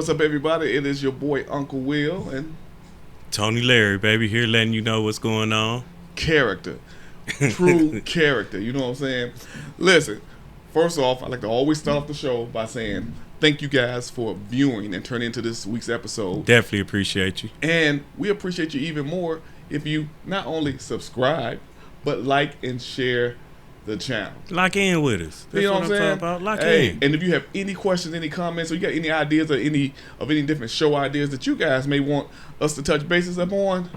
what's up, everybody? It is your boy Uncle Will and Tony Larry, baby, here letting you know what's going on. Character, true character. You know what I'm saying? Listen, first off, I like to always start off the show by saying thank you guys for viewing and turning into this week's episode. Definitely appreciate you, and we appreciate you even more if you not only subscribe but like and share the channel. Lock in with us. That's what I'm saying? Talking about. Lock in. And if you have any questions, any comments, or you got any ideas or any different show ideas that you guys may want us to touch bases up on,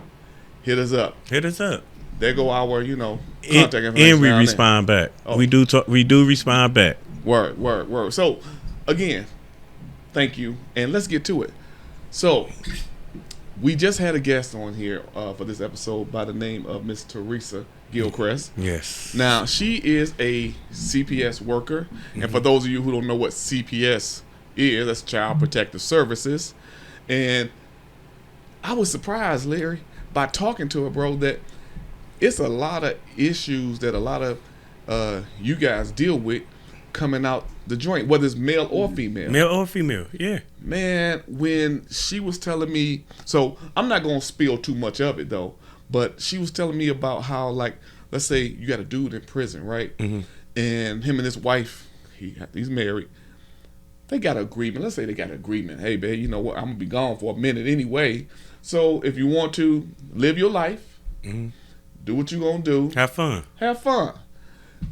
hit us up. Hit us up. There go our, contact information. And we respond back. Oh. We do respond back. Word. So, again, thank you, and let's get to it. So, we just had a guest on here for this episode by the name of Miss Teresa Gilchrist. Yes. Now, she is a CPS worker, and for those of you who don't know what CPS is, that's Child Protective Services. And I was surprised, Larry, by talking to her, bro, that it's a lot of issues that a lot of you guys deal with coming out the joint, whether it's male or female. Male or female, yeah. Man, when she was telling me, so I'm not going to spill too much of it, though, but she was telling me about how, like, let's say you got a dude in prison, right? Mm-hmm. And him and his wife, he's married. They got an agreement. Let's say they got an agreement. Hey, babe, you know what? I'm going to be gone for a minute anyway. So if you want to live your life, do what you going to do. Have fun.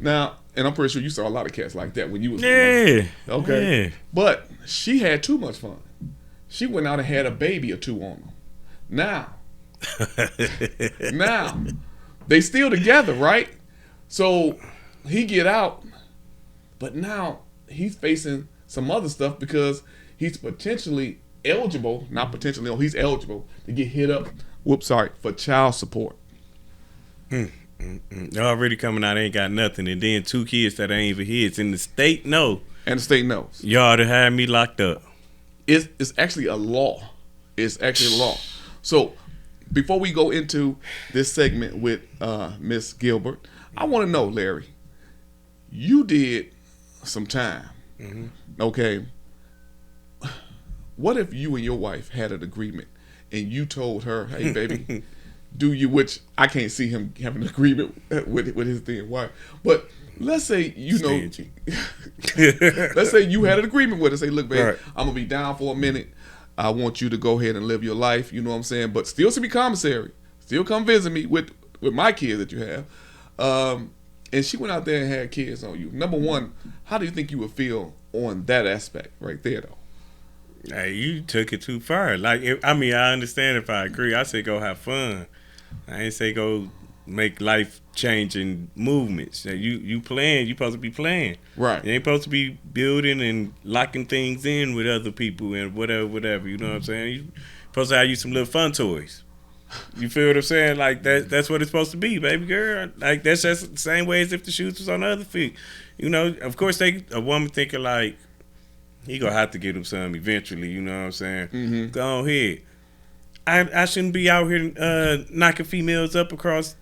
Now, and I'm pretty sure you saw a lot of cats like that when you was okay. Yeah. But she had too much fun. She went out and had a baby or two on them. Now, they still together, right? So he get out, but now he's facing some other stuff because he's potentially eligible, he's eligible to get hit up, for child support. Already coming out ain't got nothing, and then 2 kids that ain't even his, and the state know. And the state knows. Y'all to have me locked up. It's actually a law. So before we go into this segment with Miss Gilbert, I want to know, Larry, you did some time. Mm-hmm. Okay. What if you and your wife had an agreement and you told her, hey, baby, do you, which I can't see him having an agreement with his then wife, but let's say, let's say you had an agreement with her, say, look, babe, right, I'm going to be down for a minute. I want you to go ahead and live your life, you know what I'm saying? But still to be commissary. Still come visit me with my kids that you have. And she went out there and had kids on you. Number one, how do you think you would feel on that aspect right there, though? Hey, you took it too far. Like, I understand if I agree. I say go have fun. I ain't say go make life-changing movements. You playing, you supposed to be playing. Right. You ain't supposed to be building and locking things in with other people and whatever. You know what I'm saying? You supposed to have you some little fun toys. You feel what I'm saying? Like, that's what it's supposed to be, baby girl. Like, that's just the same way as if the shoes was on the other feet. You know, of course, a woman thinking like, he gonna have to get him some eventually, you know what I'm saying? Mm-hmm. Go ahead. I shouldn't be out here knocking females up across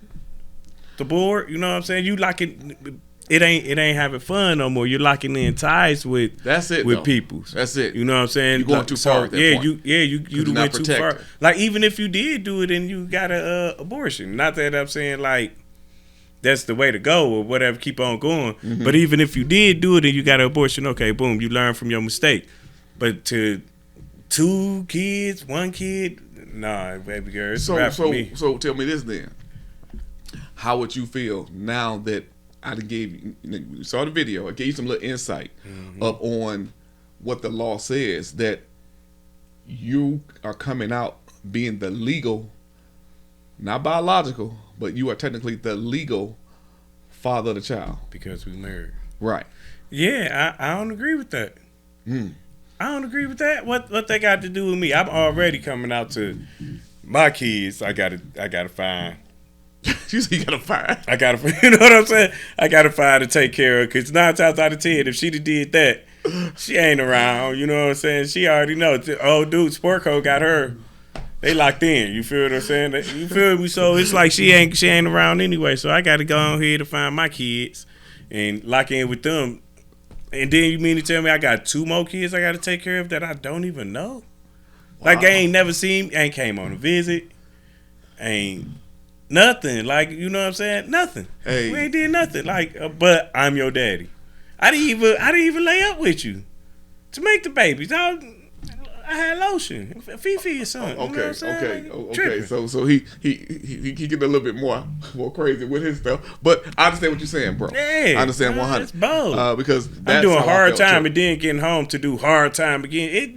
the board, you know what I'm saying? You locking, it ain't having fun no more. You're locking in ties with people. That's it. You know what I'm saying? You're going too far at that point. You went too far. Like, even if you did do it and you got a abortion, not that I'm saying like that's the way to go or whatever, keep on going. Mm-hmm. But even if you did do it and you got an abortion, okay, boom, you learn from your mistake. But to 2 kids, 1 kid, nah, baby girl, it's a wrap for me. So tell me this then. How would you feel now that I gave you saw the video, I gave you some little insight up on what the law says, that you are coming out being the legal, not biological, but you are technically the legal father of the child. Because we married. Right. Yeah, I don't agree with that. I don't agree with that. What they got to do with me? I'm already coming out to my kids. I gotta find. You say you gotta find. You know what I'm saying? I gotta find to take care of. Because 9 times out of 10, if she'd have did that, she ain't around. You know what I'm saying? She already know. Oh, dude, Sport Code got her. They locked in. You feel what I'm saying? You feel me? So it's like she ain't around anyway. So I got to go on here to find my kids and lock in with them And then you mean to tell me I got 2 more kids I got to take care of that I don't even know? Wow. Like, I ain't never seen, ain't came on a visit, ain't nothing. Like, you know what I'm saying? Nothing. Hey. We ain't did nothing. Like, but I'm your daddy. I didn't even lay up with you to make the babies. I had lotion. Fifi your son. Okay, you know what I'm okay. So he getting a little bit more crazy with his stuff. But I understand what you're saying, bro. Yeah, I understand 100. It's both. Because I'm doing hard time and then getting home to do hard time again.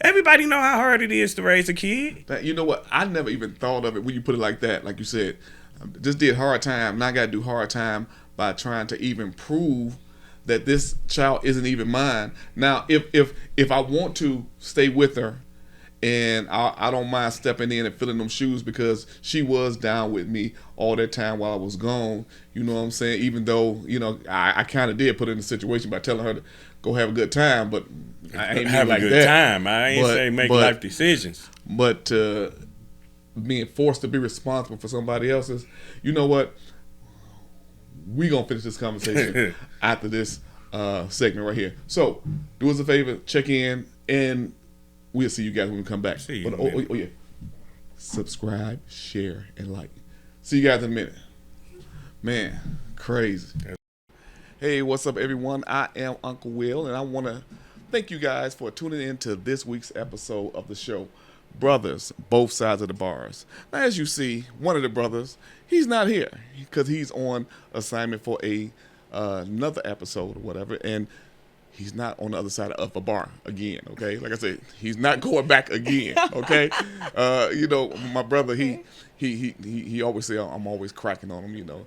Everybody know how hard it is to raise a kid. You know what? I never even thought of it when you put it like that. Like you said, just did hard time. Now I got to do hard time by trying to even prove that this child isn't even mine. Now, if I want to stay with her, and I don't mind stepping in and filling them shoes because she was down with me all that time while I was gone. You know what I'm saying? Even though, I kind of did put her in a situation by telling her to go have a good time, but I ain't have like a good that. time. I ain't say make life decisions. But being forced to be responsible for somebody else's, you know what? We gonna finish this conversation after this segment right here. So do us a favor, check in, and we'll see you guys when we come back. See you but, oh yeah, subscribe, share, and like. See you guys in a minute. Man, crazy. Hey, what's up, everyone? I am Uncle Will, and I want to thank you guys for tuning in to this week's episode of the show, Brothers, Both Sides of the Bars. Now, as you see, one of the brothers, he's not here because he's on assignment for another episode or whatever, and he's not on the other side of a bar again, okay? Like I said, he's not going back again, okay? My brother, he always say I'm always cracking on him, You know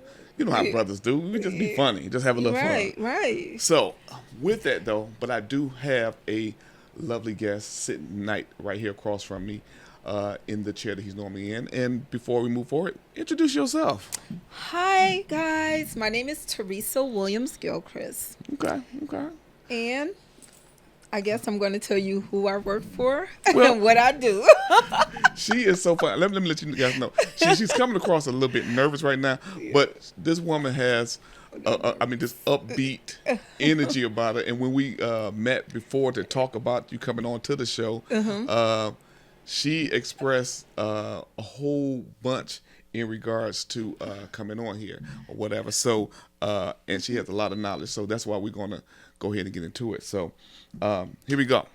how brothers do. We just be funny, just have a little fun. Right. So, with that though, but I do have a lovely guest sitting right here across from me in the chair that he's normally in. And before we move forward, introduce yourself. Hi, guys. My name is Teresa Gilchrist. Okay. And I guess I'm going to tell you who I work for and what I do. She is so fun. Let me let you guys know. She's coming across a little bit nervous right now, but this woman has this upbeat energy about her. And when we met before to talk about you coming on to the show, she expressed a whole bunch in regards to coming on here or whatever. So, and she has a lot of knowledge. So that's why we're going to go ahead and get into it. So here we go.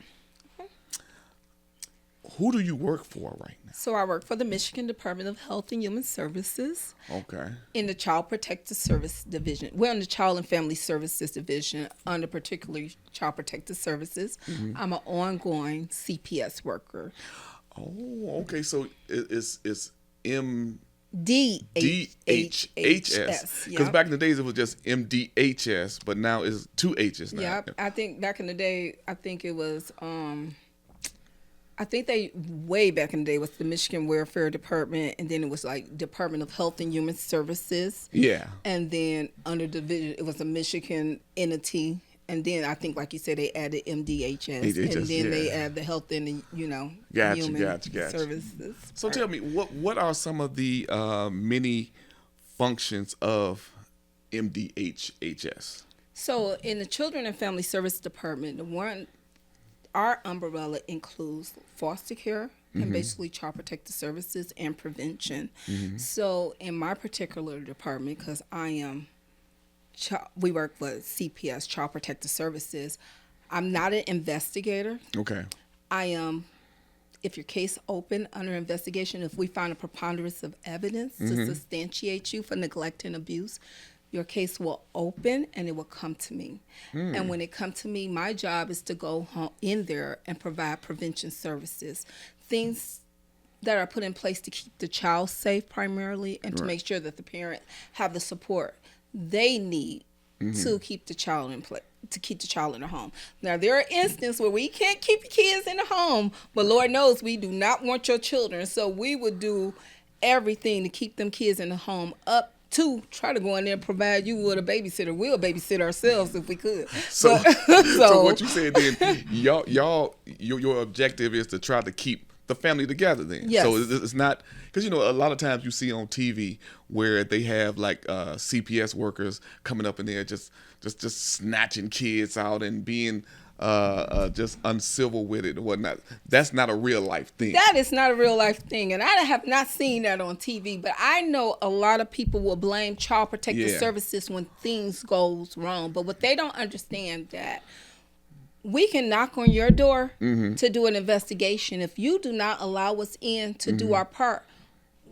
Who do you work for right now? So I work for the Michigan Department of Health and Human Services. Okay. In the Child Protective Service Division. We're in the Child and Family Services Division under particularly Child Protective Services. Mm-hmm. I'm an ongoing CPS worker. Oh, okay. So it's DHHS. Because back in the days it was just MDHS, but now it's 2 H's now. Yeah, I think back in the day, it was I think they way back in the day was the Michigan Welfare Department, and then it was like Department of Health and Human Services. Yeah. And then under division it was a Michigan entity. And then I think, like you said, they added MDHS, and then they add the health and the, human services. So tell me, what are some of the many functions of MDHS? So in the Children and Family Service Department, our umbrella includes foster care and basically child protective services and prevention. Mm-hmm. So in my particular department, because we work with CPS, Child Protective Services. I'm not an investigator. Okay. I am, if your case open under investigation, if we find a preponderance of evidence to substantiate you for neglect and abuse, your case will open and it will come to me. And when it comes to me, my job is to go in there and provide prevention services, things that are put in place to keep the child safe primarily, and to make sure that the parent have the support they need to keep the child in place, to keep the child in the home. Now, there are instances where we can't keep your kids in the home, but Lord knows we do not want your children. So we would do everything to keep them kids in the home, up to try to go in there and provide you with a babysitter. We'll babysit ourselves if we could. So what you said then, your objective is to try to keep the family together then. Yes. So it's not, because a lot of times you see on TV where they have like CPS workers coming up in there just snatching kids out and being just uncivil with it or whatnot. That's not a real life thing. That is not a real life thing, and I have not seen that on TV. But I know a lot of people will blame Child Protective Services when things goes wrong. But what they don't understand that we can knock on your door to do an investigation. If you do not allow us in to do our part,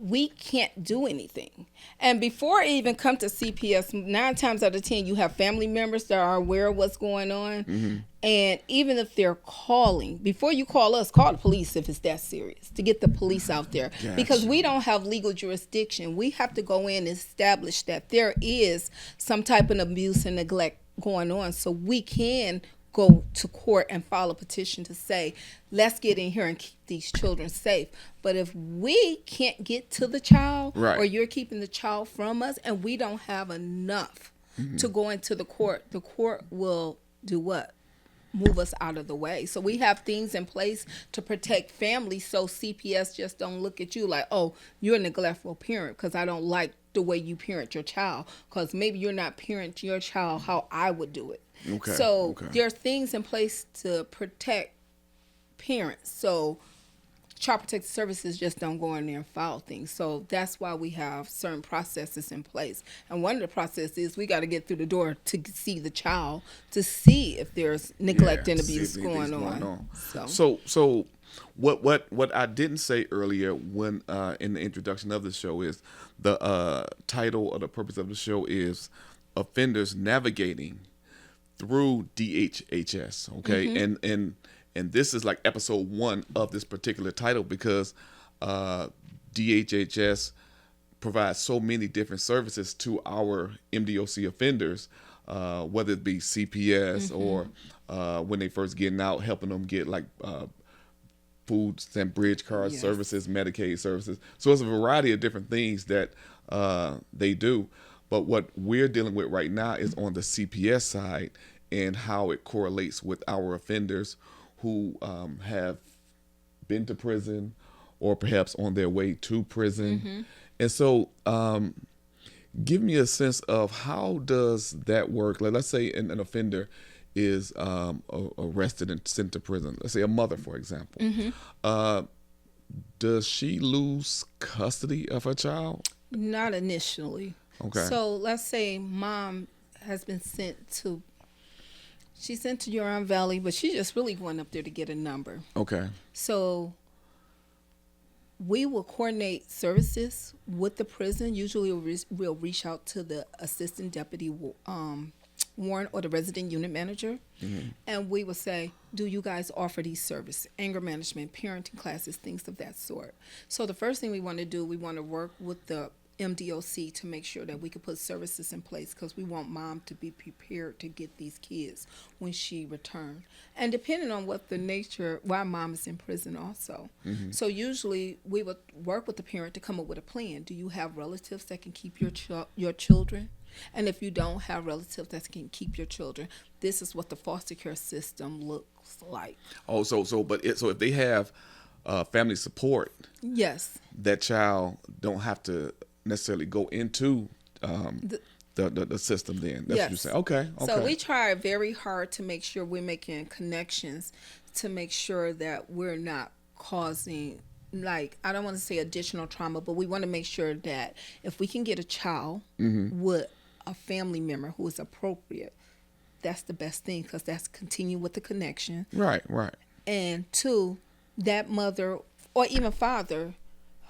we can't do anything. And before it even come to CPS, 9 times out of 10, you have family members that are aware of what's going on. And even if they're calling, before you call us, call the police if it's that serious, to get the police out there. Gotcha. Because we don't have legal jurisdiction. We have to go in and establish that there is some type of abuse and neglect going on, so we can go to court and file a petition to say, let's get in here and keep these children safe. But if we can't get to the child, or you're keeping the child from us, and we don't have enough to go into the court will do what? Move us out of the way. So we have things in place to protect families, so CPS just don't look at you like, oh, you're a neglectful parent because I don't like the way you parent your child, because maybe you're not parenting your child how I would do it. Okay. So there are things in place to protect parents. So Child Protective Services just don't go in there and file things. So that's why we have certain processes in place. And one of the processes is we got to get through the door to see the child, to see if there's neglect and abuse going on. So what I didn't say earlier when in the introduction of the show is the title or the purpose of the show is Offenders Navigating Through DHHS. Okay, and this is like episode 1 of this particular title because DHHS provides so many different services to our MDOC offenders, whether it be CPS or when they first getting out, helping them get like food and bridge card services, Medicaid services. So it's a variety of different things that they do. But what we're dealing with right now is on the CPS side and how it correlates with our offenders who have been to prison or perhaps on their way to prison. And so give me a sense of how does that work? Like, let's say an offender is arrested and sent to prison. Let's say a mother, for example. Does she lose custody of her child? Not initially. Okay. So let's say mom has been sent to Huron Valley, but she's just really going up there to get a number. Okay. So we will coordinate services with the prison. Usually we'll reach out to the assistant deputy warden or the resident unit manager, and we will say, do you guys offer these services? Anger management, parenting classes, things of that sort. So the first thing we want to do, we want to work with the MDOC to make sure that we can put services in place, because we want mom to be prepared to get these kids when she returns. And depending on what the nature, why mom is in prison also. So usually we would work with the parent to come up with a plan. Do you have relatives that can keep your children? And if you don't have relatives that can keep your children, this is what the foster care system looks like. Oh, so if they have family support, yes, that child don't have to necessarily go into the system then. That's what you're saying. Okay. So we try very hard to make sure we're making connections to make sure that we're not causing, like, I don't want to say additional trauma, but we want to make sure that if we can get a child with a family member who is appropriate, that's the best thing, because that's continue with the connection. Right. And 2, that mother or even father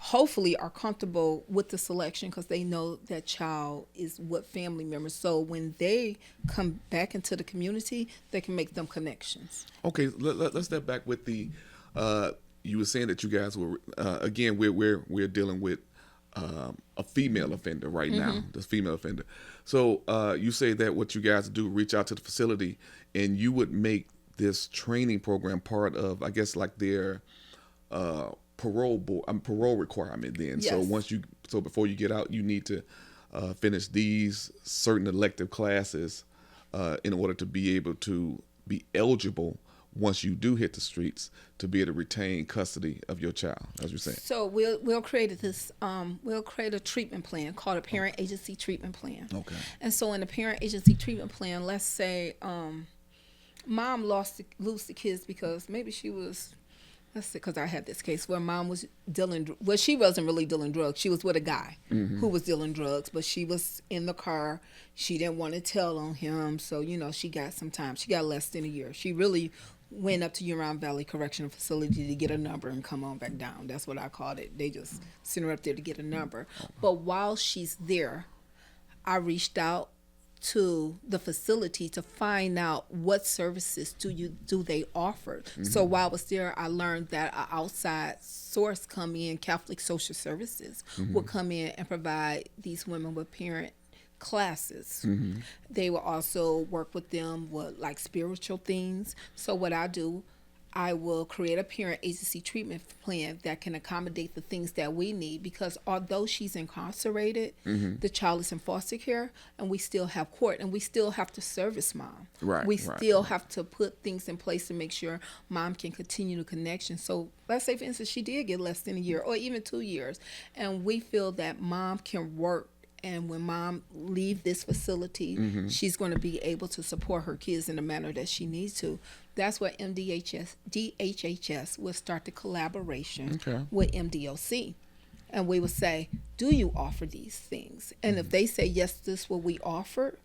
hopefully are comfortable with the selection because they know that child is with family members. So when they come back into the community, they can make them connections. Okay, let's step back with the. You were saying that you guys were again we're dealing with a female offender right now, this female offender. So you say that what you guys do, reach out to the facility, and you would make this training program part of, I guess, like their parole requirement then. Yes. So before you get out, you need to finish these certain elective classes in order to be able to be eligible once you do hit the streets to be able to retain custody of your child, as you're saying? So we'll create a treatment plan called a parent agency treatment plan. Okay. And so in the parent agency treatment plan, let's say mom lose the kids because maybe she was, let's say, because I had this case where mom was she wasn't really dealing drugs. She was with a guy who was dealing drugs, but she was in the car. She didn't want to tell on him, so she got some time. She got less than a year. She really went up to Huron Valley Correctional Facility to get a number and come on back down. That's what I called it. They just sent her up there to get a number. But while she's there, I reached out to the facility to find out what services do they offer. So while I was there, I learned that an outside source come in, Catholic Social Services, would come in and provide these women with parent classes. They will also work with them with like spiritual things. So what I do, I will create a parent agency treatment plan that can accommodate the things that we need, because although she's incarcerated, the child is in foster care, and we still have court, and we still have to service mom. We still have to put things in place to make sure mom can continue the connection. So let's say, for instance, she did get less than a year or even 2 years, and we feel that mom can work. And when mom leave this facility, she's going to be able to support her kids in the manner that she needs to. That's where DHHS will start the collaboration with MDOC. And we will say, do you offer these things? And if they say, yes, this is what we offer,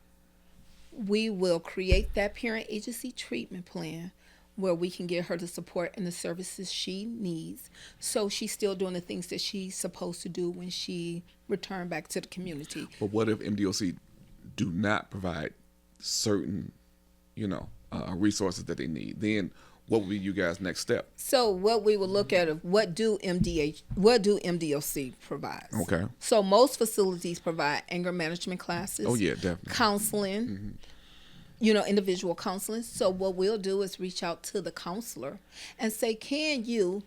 we will create that parent agency treatment plan where we can get her the support and the services she needs, so she's still doing the things that she's supposed to do when she returned back to the community. But what if MDOC do not provide certain, resources that they need? Then what would be you guys' next step? So what we would look at is what do MDOC provide? Okay. So most facilities provide anger management classes. Oh yeah, definitely. Counseling. Individual counseling. So what we'll do is reach out to the counselor and say, can you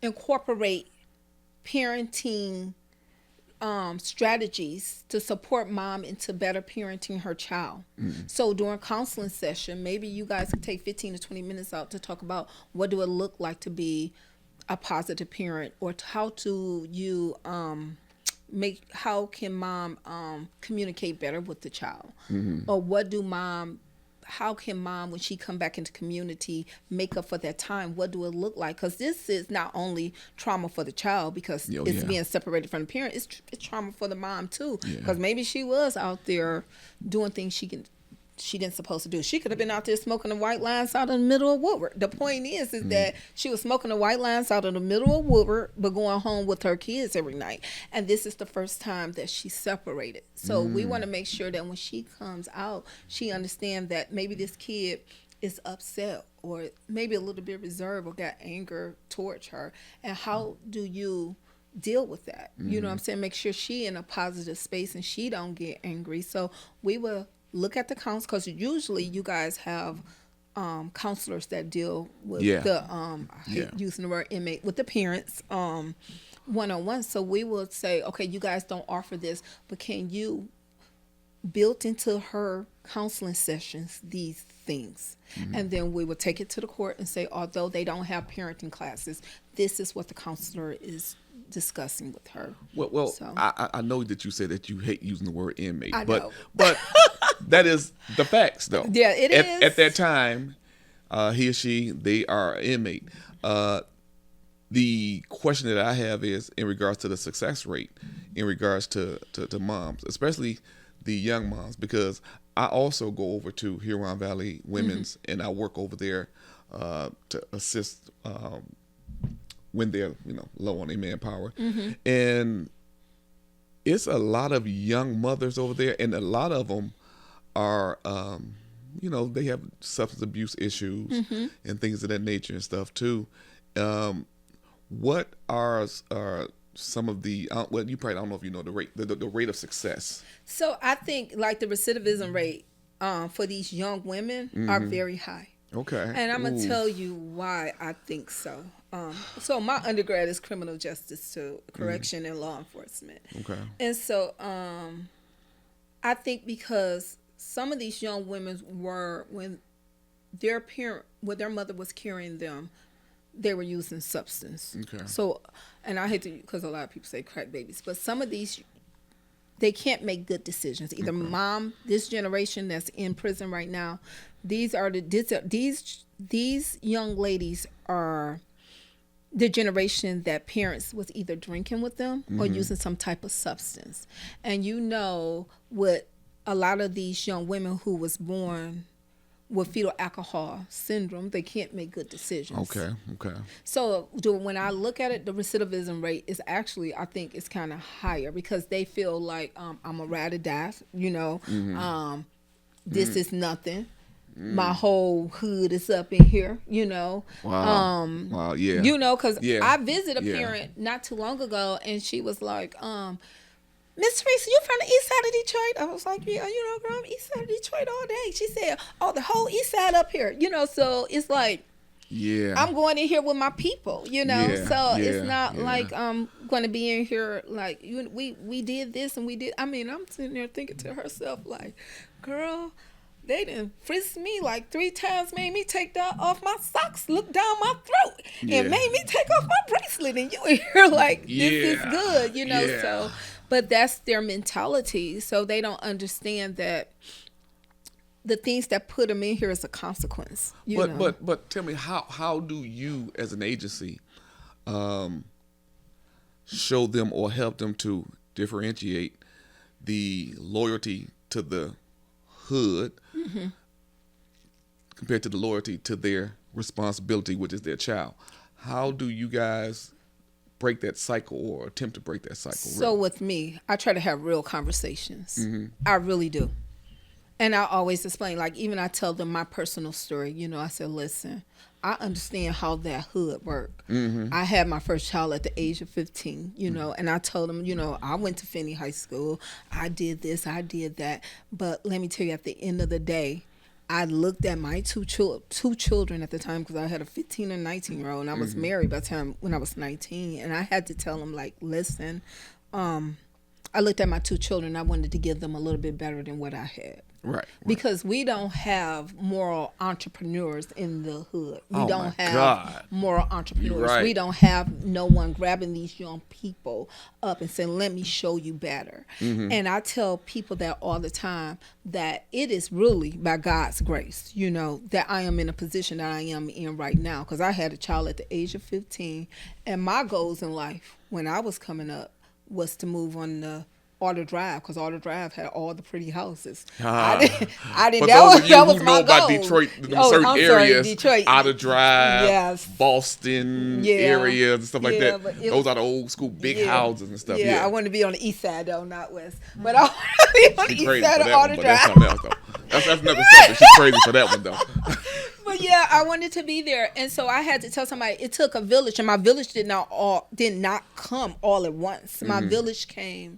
incorporate parenting strategies to support mom into better parenting her child? So during counseling session, maybe you guys could take 15 to 20 minutes out to talk about what do it look like to be a positive parent, or how do you how can mom communicate better with the child, or how can mom, when she come back into community, make up for that time? What do it look like? Because this is not only trauma for the child because it's being separated from the parent, it's trauma for the mom too, because maybe she was out there doing things she didn't supposed to do. She could have been out there smoking the white lines out in the middle of Woodward. The point is that she was smoking the white lines out in the middle of Woodward, but going home with her kids every night. And this is the first time that she's separated. So we want to make sure that when she comes out, she understands that maybe this kid is upset, or maybe a little bit reserved, or got anger towards her. And how do you deal with that? You know what I'm saying? Make sure she in a positive space and she don't get angry. So we will look at the counselors, because usually you guys have counselors that deal with the I hate using the word inmate, with the parents one-on-one. So we will say, okay, you guys don't offer this, but can you build into her counseling sessions these things? And then we will take it to the court and say, although they don't have parenting classes, this is what the counselor is discussing with her. Well, so. I know that you said that you hate using the word inmate, but that is the facts, though. Yeah, it is. At that time, he or she, they are an inmate. The question that I have is in regards to the success rate, in regards to moms, especially the young moms, because I also go over to Huron Valley Women's and I work over there to assist when they're low on their manpower. And it's a lot of young mothers over there, and a lot of them are they have substance abuse issues and things of that nature and stuff too. What are some of the well, you probably don't know if you know the rate of success? So I think like the recidivism rate for these young women are very high. Okay. And I'm gonna tell you why I think so. So my undergrad is criminal justice to correction and law enforcement. Okay. And so I think because some of these young women were, when their parent, when their mother was carrying them, they were using substance. Okay. So, and I hate to, because a lot of people say crack babies, but some of these, they can't make good decisions. Either mom, this generation that's in prison right now, these young ladies are the generation that parents was either drinking with them or using some type of substance. And you know, with a lot of these young women who was born with fetal alcohol syndrome, they can't make good decisions. Okay. So when I look at it, the recidivism rate is actually, I think it's kind of higher because they feel like I'm a ride or die, you know, this is nothing. My whole hood is up in here, you know. Wow. Yeah. You know, because I visited a parent not too long ago, and she was like, Miss Teresa, you from the east side of Detroit? I was like, yeah, you know, girl, I'm east side of Detroit all day. She said, oh, the whole east side up here, you know. So it's like, I'm going in here with my people, you know. It's not like I'm going to be in here like, we did this and we did. I mean, I'm sitting there thinking to herself like, girl, they done frisked me like 3 times, made me take that off my socks, look down my throat, and made me take off my bracelet. And you in here like, this is good, you know. So, but that's their mentality. So they don't understand that the things that put them in here is a consequence. But tell me, how do you as an agency show them or help them to differentiate the loyalty to the hood compared to the loyalty to their responsibility, which is their child? How do you guys break that cycle or attempt to break that cycle? So with me, I try to have real conversations. I really do. And I always explain, like, even I tell them my personal story. You know, I said, listen, I understand how that hood work. I had my first child at the age of 15, you know, and I told them, you know, I went to Finney High School. I did this, I did that. But let me tell you, at the end of the day, I looked at my two children at the time, because I had a 15 and 19-year-old, and I was married by the time when I was 19. And I had to tell them, like, listen, I looked at my 2 children. I wanted to give them a little bit better than what I had. Right. Because we don't have moral entrepreneurs in the hood. We don't have God. moral entrepreneurs. Right. We don't have no one grabbing these young people up and saying, let me show you better. And I tell people that all the time, that it is really by God's grace, you know, that I am in a position that I am in right now. Because I had a child at the age of 15. And my goals in life when I was coming up was to move on the Auto Drive, because Auto Drive had all the pretty houses. I didn't. That was my goal. Detroit, areas, Detroit. Auto Drive, yes. Boston areas and stuff like that. Those are the old school big houses and stuff. I want to be on the east side though, not west. But I want to be on the east side of Auto Drive. That's something else though. That's another subject. She's crazy for that one though. But yeah, I wanted to be there, and so I had to tell somebody it took a village, and my village did not come all at once. My village came,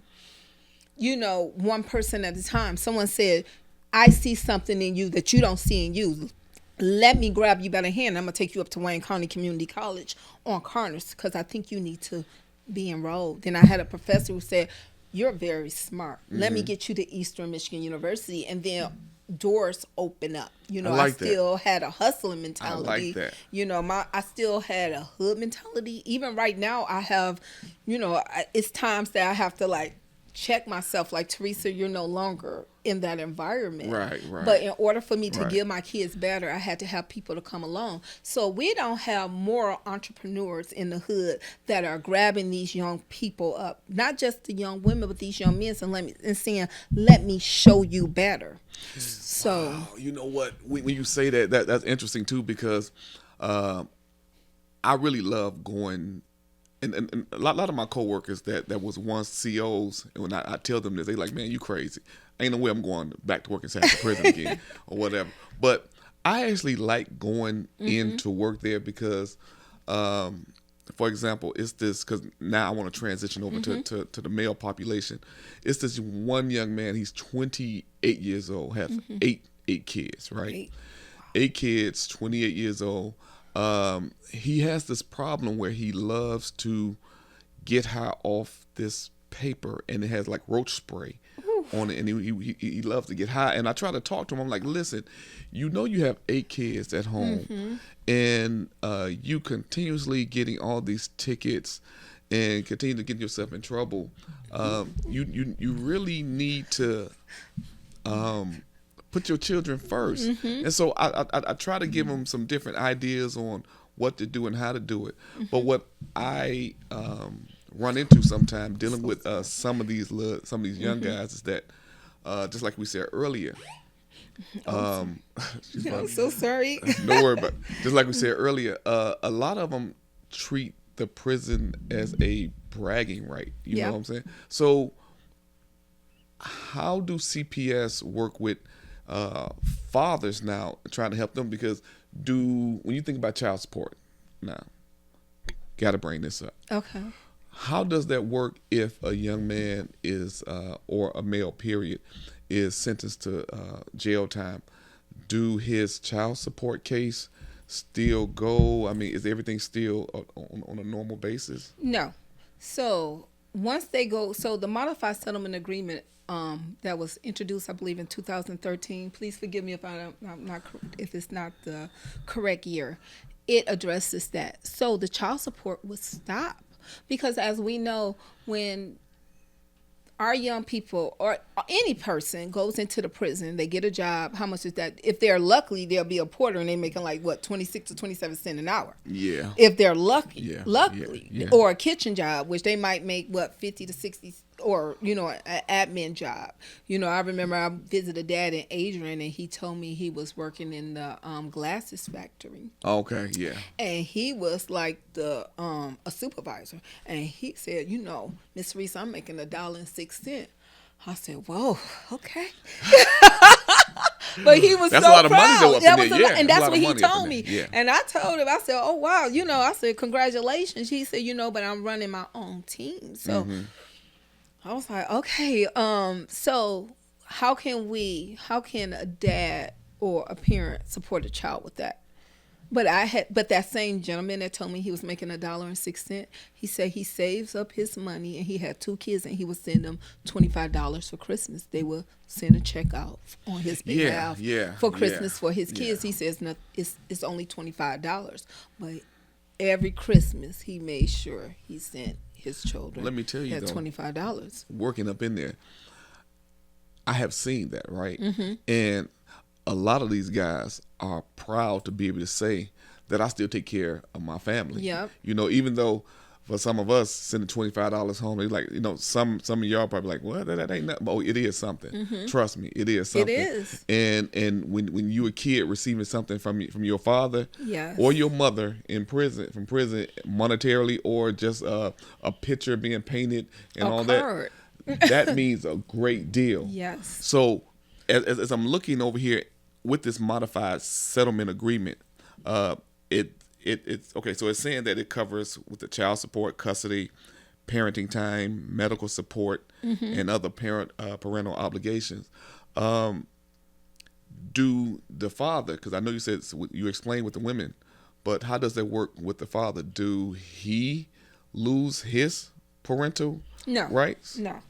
you know, one person at a time. Someone said, I see something in you that you don't see in you. Let me grab you by the hand. I'm going to take you up to Wayne County Community College on Connors, because I think you need to be enrolled. Then I had a professor who said, you're very smart. Let me get you to Eastern Michigan University. And then doors open up. You know, I still had a hustling mentality. I like that. You know, I still had a hood mentality. Even right now, I have, you know, it's times that I have to like check myself, like, Teresa, you're no longer in that environment. Right. But in order for me to give my kids better, I had to have people to come along. So we don't have moral entrepreneurs in the hood that are grabbing these young people up, not just the young women, but these young men, and saying, let me show you better. So you know what? When you say that's interesting too, because I really love going. And a lot of my coworkers that was once COs, and when I tell them this, they like, man, you crazy. Ain't no way I'm going back to work inside the prison again or whatever. But I actually like going into work there because, for example, it's this, because now I want to transition over to the male population. It's this one young man, he's 28 years old, has eight kids, right? 8 kids, 28 years old. He has this problem where he loves to get high off this paper, and it has like roach spray on it, and he loves to get high. And I try to talk to him. I'm like, listen, you know you have 8 kids at home, and you continuously getting all these tickets and continue to get yourself in trouble. You really need to put your children first. And so I try to give them some different ideas on what to do and how to do it. But what I run into sometimes dealing with some of these young guys is that just like we said earlier. I'm so sorry. No worry about it. Just like we said earlier, a lot of them treat the prison as a bragging right. You know what I'm saying? So how do CPS work with fathers now trying to help them? Because when you think about child support now, gotta bring this up. Okay. How does that work if a young man is or a male period is sentenced to jail time? Do his child support case still go? I mean, is everything still on a normal basis? No. So once they go, so the modified settlement agreement that was introduced, I believe, in 2013. Please forgive me if if it's not the correct year. It addresses that. So the child support would stop because, as we know, when our young people or any person goes into the prison, they get a job. How much is that? If they're lucky, they'll be a porter and they're making like 26 to 27 cents an hour. Yeah. If they're lucky, Yeah. or a kitchen job, which they might make 50 to 60, or an admin job. I remember I visited Dad in Adrian, and he told me he was working in the glasses factory. Okay. Yeah. And he was like a supervisor, and he said, Miss Reese, I'm making $1.06. I said, whoa, okay. But he was that's so a lot of proud. money though up in there. Yeah, and that's what he money told me. Yeah. And I told him, I said, oh wow, I said, congratulations. He said, but I'm running my own team. So I was like, okay. So how can a dad or a parent support a child with that? But that same gentleman that told me he was making $1.06, he said he saves up his money, and he had 2 kids, and he would send them $25 for Christmas. They would send a check out on his behalf for Christmas for his kids. He says it's only $25, but every Christmas he made sure he sent his children. Let me tell you, at $25. Working up in there, I have seen that, right? And a lot of these guys are proud to be able to say that I still take care of my family. Yep. Even though for some of us sending $25 home, they like, some of y'all probably like, well, that ain't nothing. Oh, it is something. Trust me, it is something. It is. And when you a kid receiving something from your father or your mother from prison, monetarily, or just a picture being painted and all that, that means a great deal. Yes. So as I'm looking over here with this modified settlement agreement, it's okay. So it's saying that it covers with the child support, custody, parenting time, medical support, and other parental obligations. Do the father? Because I know you said you explained with the women, but how does that work with the father? Do he lose his parental rights? No.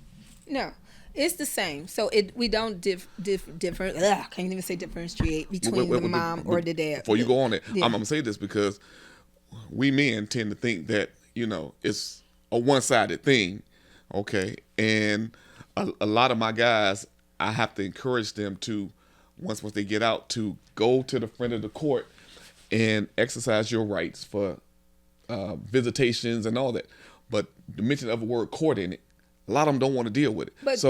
It's the same. So we don't different. I can't even say differentiate between the mom or the dad. Before you go on it, I'm gonna say this because we men tend to think that it's a one-sided thing, okay? And a lot of my guys, I have to encourage them to once they get out to go to the front of the court and exercise your rights for visitations and all that. But the mention of the word court in it, a lot of them don't want to deal with it. But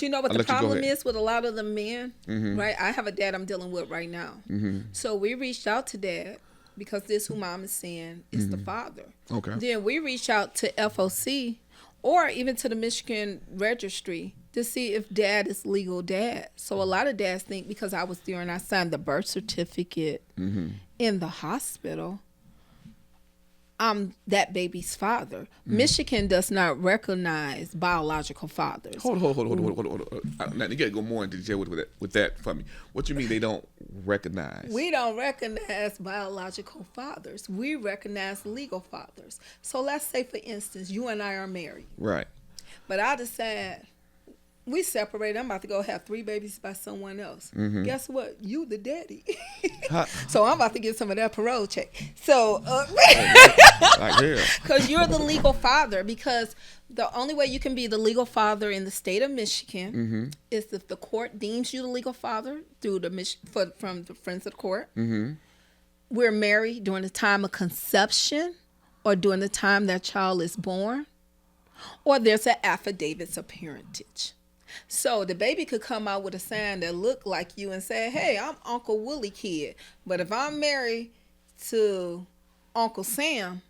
you know what the problem is with a lot of the men, right? I have a dad I'm dealing with right now. So we reached out to Dad because this who Mom is saying is the father. Okay. Then we reached out to FOC or even to the Michigan Registry to see if Dad is legal dad. So a lot of dads think because I was there and I signed the birth certificate in the hospital, I'm that baby's father. Michigan does not recognize biological fathers. Hold on. Now you gotta go more into detail with that for me. What you mean they don't recognize? We don't recognize biological fathers. We recognize legal fathers. So let's say, for instance, you and I are married. Right. But I decide We separated. I'm about to go have 3 babies by someone else. Guess what? You the daddy. So I'm about to get some of that parole check. So, because you're the legal father. Because the only way you can be the legal father in the state of Michigan is if the court deems you the legal father through from the Friends of the Court. We're married during the time of conception or during the time that child is born, or there's an affidavits of parentage. So the baby could come out with a sign that look like you and say, hey, I'm Uncle Willie kid. But if I'm married to Uncle Sam,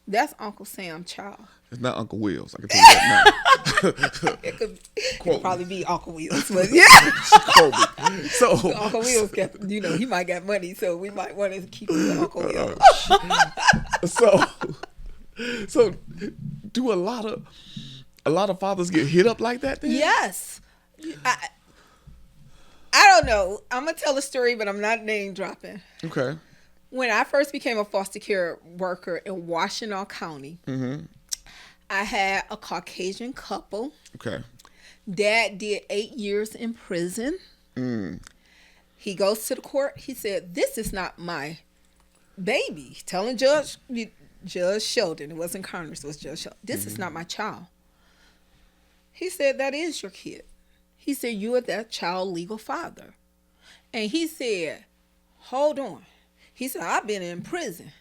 that's Uncle Sam's child. It's not Uncle Will's. I can tell you that now. It could probably be Uncle Will's, but So Uncle Will's got, he might got money, so we might want to keep it with Uncle Will. So do a lot of fathers get hit up like that then? Yes. I don't know. I'm gonna tell a story, but I'm not name dropping. Okay. When I first became a foster care worker in Washtenaw County, I had a Caucasian couple. Okay. Dad did 8 years in prison. He goes to the court. He said, this is not my baby. Telling Judge Sheldon, it wasn't Connors, it was Judge Sheldon, this is not my child. He said, that is your kid. He said, you are that child legal father. And he said, hold on. He said, I've been in prison.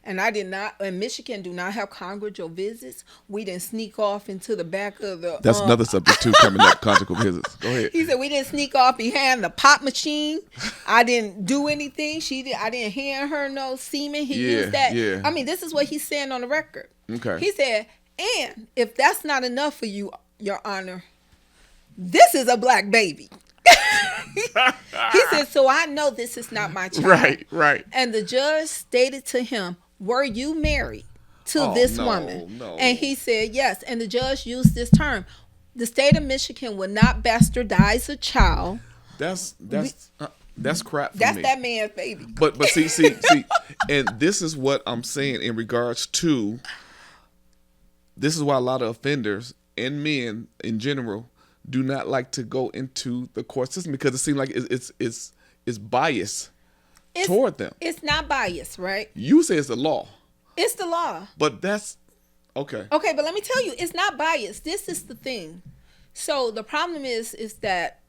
And I did not, in Michigan, do not have congregal visits. We didn't sneak off into the back of the... That's another subject, too, coming up, conjugal visits. Go ahead. He said, we didn't sneak off behind the pop machine. I didn't do anything. I didn't hand her no semen. He used that. Yeah. I mean, this is what he's saying on the record. Okay. He said, and if that's not enough for you, Your Honor, this is a black baby. He said, so I know this is not my child. Right. And the judge stated to him, were you married to this woman? No. And he said, yes. And the judge used this term. The state of Michigan will not bastardize a child. That's crap for that's me. That man's baby. But see, and this is what I'm saying in regards to, this is why a lot of offenders and men in general do not like to go into the court system, because it seems like it's biased toward them. It's not biased, right? You say it's the law. It's the law. But that's okay. Okay, but let me tell you, it's not biased. This is the thing. So the problem is that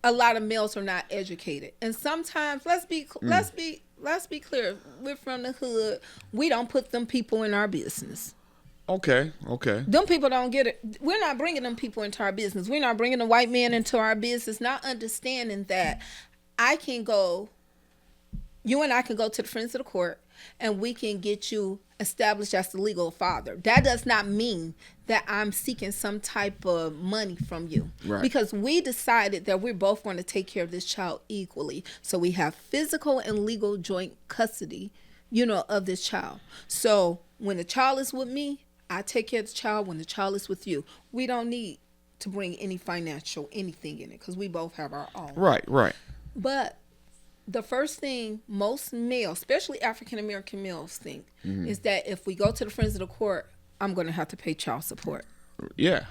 a lot of males are not educated, and sometimes let's be clear. We're from the hood. We don't put them people in our business. Okay. Them people don't get it. We're not bringing them people into our business. We're not bringing the white man into our business, not understanding that you and I can go to the Friends of the Court and we can get you established as the legal father. That does not mean that I'm seeking some type of money from you. Right. Because we decided that we're both going to take care of this child equally. So we have physical and legal joint custody, of this child. So when the child is with me, I take care of the child. When the child is with you, we don't need to bring any financial anything in it, because we both have our own. Right. But the first thing most males, especially African-American males, think is that if we go to the Friends of the Court, I'm going to have to pay child support. Yeah.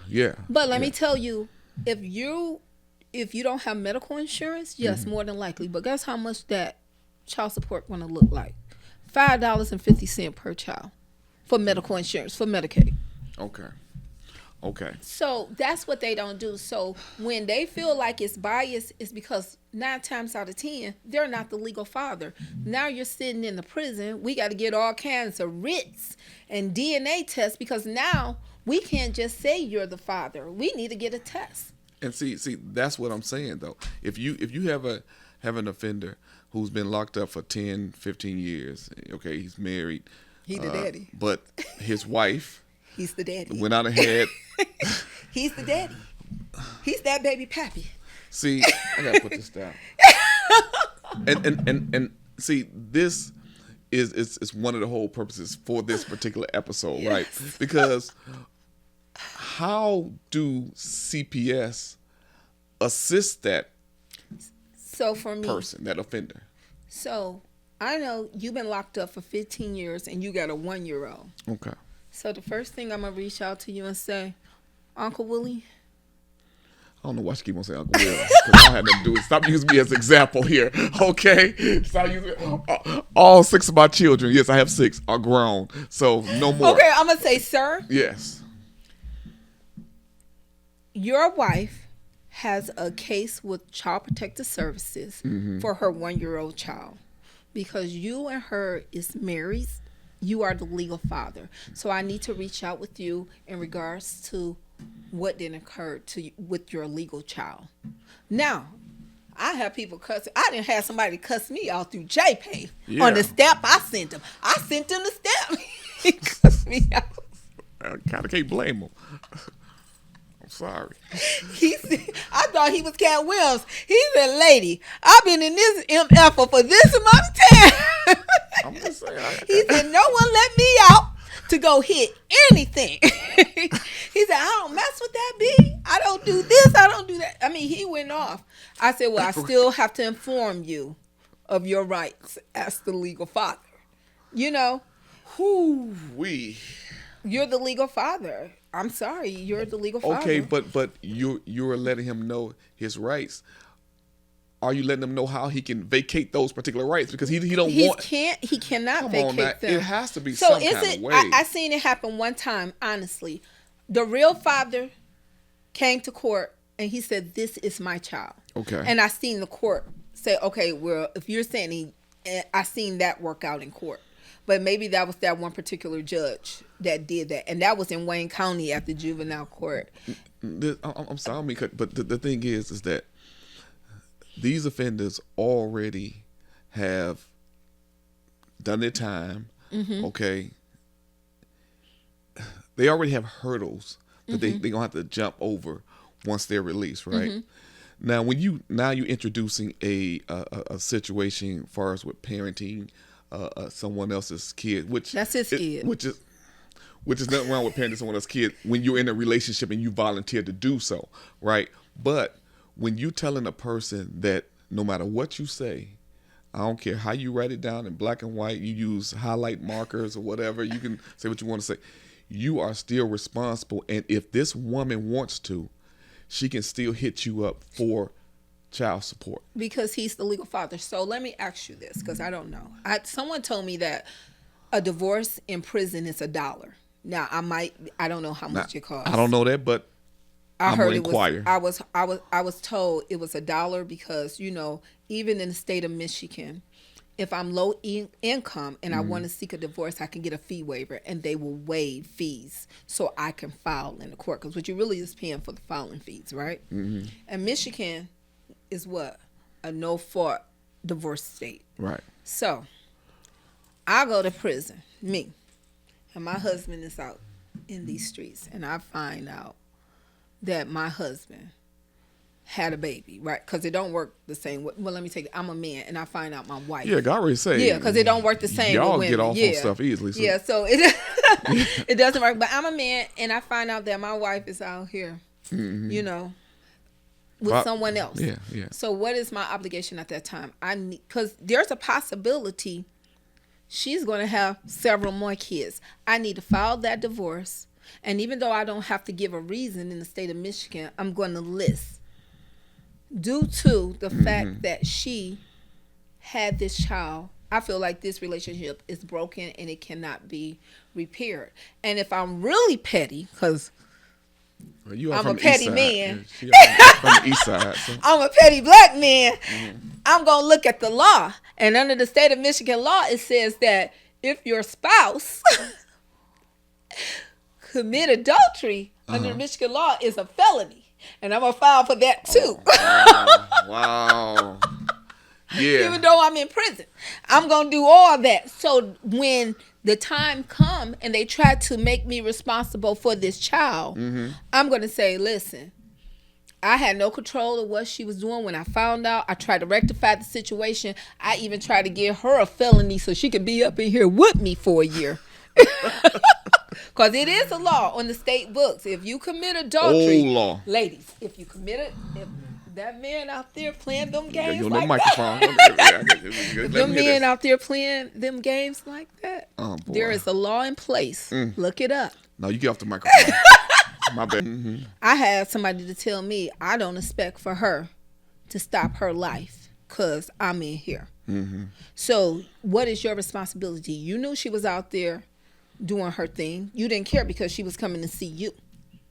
But let me tell you, if you don't have medical insurance, yes, more than likely. But guess how much that child support going to look like? $5.50 per child for medical insurance, for Medicaid. Okay. So that's what they don't do. So when they feel like it's biased, it's because 9 times out of 10, they're not the legal father. Now you're sitting in the prison. We got to get all kinds of writs and DNA tests, because now we can't just say you're the father. We need to get a test. And see, that's what I'm saying though. If you have an offender who's been locked up for 10, 15 years, okay, he's married. He's the daddy. But his wife. He's the daddy. Went out ahead. He's the daddy. He's that baby pappy. See, I gotta put this down. and see, this is one of the whole purposes for this particular episode, yes. Right? Because how do CPS assist that person, that offender? So I know you've been locked up for 15 years and you got a 1-year-old. Okay. So the first thing I'm going to reach out to you and say, Uncle Willie, I don't know why she keep on saying Uncle Will. Because I had nothing to do with it. Stop using me as an example here, okay? Stop using all 6 of my children. Yes, I have 6 are grown, so no more. Okay, I'm gonna say, sir. Yes. Your wife has a case with Child Protective Services for her 1-year-old child because you and her is married. You are the legal father, so I need to reach out with you in regards to what then occurred with your legal child. Now, I have people cuss. I didn't have somebody cuss me out through JPay on the stamp I sent him. I sent him the stamp. He cussed me out. I kind of can't blame him. I'm sorry. I thought he was Cat Williams. He said, "Lady, I've been in this MF for this amount of time." I'm just saying. He said, "No one let me out to go hit anything." He said, "I don't mess with that B. I don't do this. I don't do that." I mean, he went off. I said, "Well, I still have to inform you of your rights as the legal father. You know, you're the legal father. I'm sorry, you're the legal father." Okay, but you're letting him know his rights. Are you letting him know how he can vacate those particular rights? Because he cannot vacate them. It has to be some kind of way. I seen it happen one time, honestly. The real father came to court and he said, "This is my child." Okay. And I seen the court say, "Okay, well, if you're saying I seen that work out in court." But maybe that was that one particular judge that did that. And that was in Wayne County at the juvenile court. I'm sorry, but the thing is that these offenders already have done their time, okay? They already have hurdles that they're going to have to jump over once they're released, right? Now, you're introducing a situation as far as with parenting someone else's kid, which that's his kid, which is nothing wrong with parenting someone else's kid when you're in a relationship and you volunteer to do so, right? But when you telling a person that no matter what you say, I don't care how you write it down in black and white, you use highlight markers or whatever, you can say what you want to say, you are still responsible. And if this woman wants to, she can still hit you up for child support. Because he's the legal father. So let me ask you this, because I don't know. Someone told me that a divorce in prison is $1. Now, I don't know how much it costs. I don't know that, but I heard it was. I was told it was $1 because, you know, even in the state of Michigan, if I'm low income and I want to seek a divorce, I can get a fee waiver and they will waive fees so I can file in the court. Because what you really is paying for the filing fees, right? And Michigan is what? A no-fault divorce state. Right. So I go to prison, me, and my husband is out in these streets, and I find out that my husband had a baby, right? Because it don't work the same way. Well, let me take it. I'm a man, and I find out my wife. Yeah, I already say. Yeah, because it don't work the same y'all with women. get off on stuff easily. So. Yeah, so it doesn't work. But I'm a man, and I find out that my wife is out here, you know, with someone else. Yeah, yeah. So what is my obligation at that time? Because there's a possibility she's going to have several more kids. I need to file that divorce. And even though I don't have to give a reason in the state of Michigan, I'm going to list due to the fact that she had this child. I feel like this relationship is broken and it cannot be repaired. And if I'm really petty, because I'm a petty man. From the east side. So. I'm a petty black man. I'm going to look at the law. And under the state of Michigan law, it says that if your spouse commit adultery under Michigan law is a felony. And I'm going to file for that too. Wow. Yeah. Even though I'm in prison, I'm going to do all that. So when the time come and they try to make me responsible for this child, I'm going to say, listen, I had no control of what she was doing when I found out. I tried to rectify the situation. I even tried to give her a felony so she could be up in here with me for a year. Because it is a law on the state books. If you commit adultery, law. Ladies, if that man out there playing them games no like microphone. that, them men out there playing them games like that, there is a law in place. Look it up. No, you get off the microphone. My bad. I had somebody to tell me I don't expect for her to stop her life because I'm in here. So what is your responsibility? You knew she was out there doing her thing. You didn't care because she was coming to see you.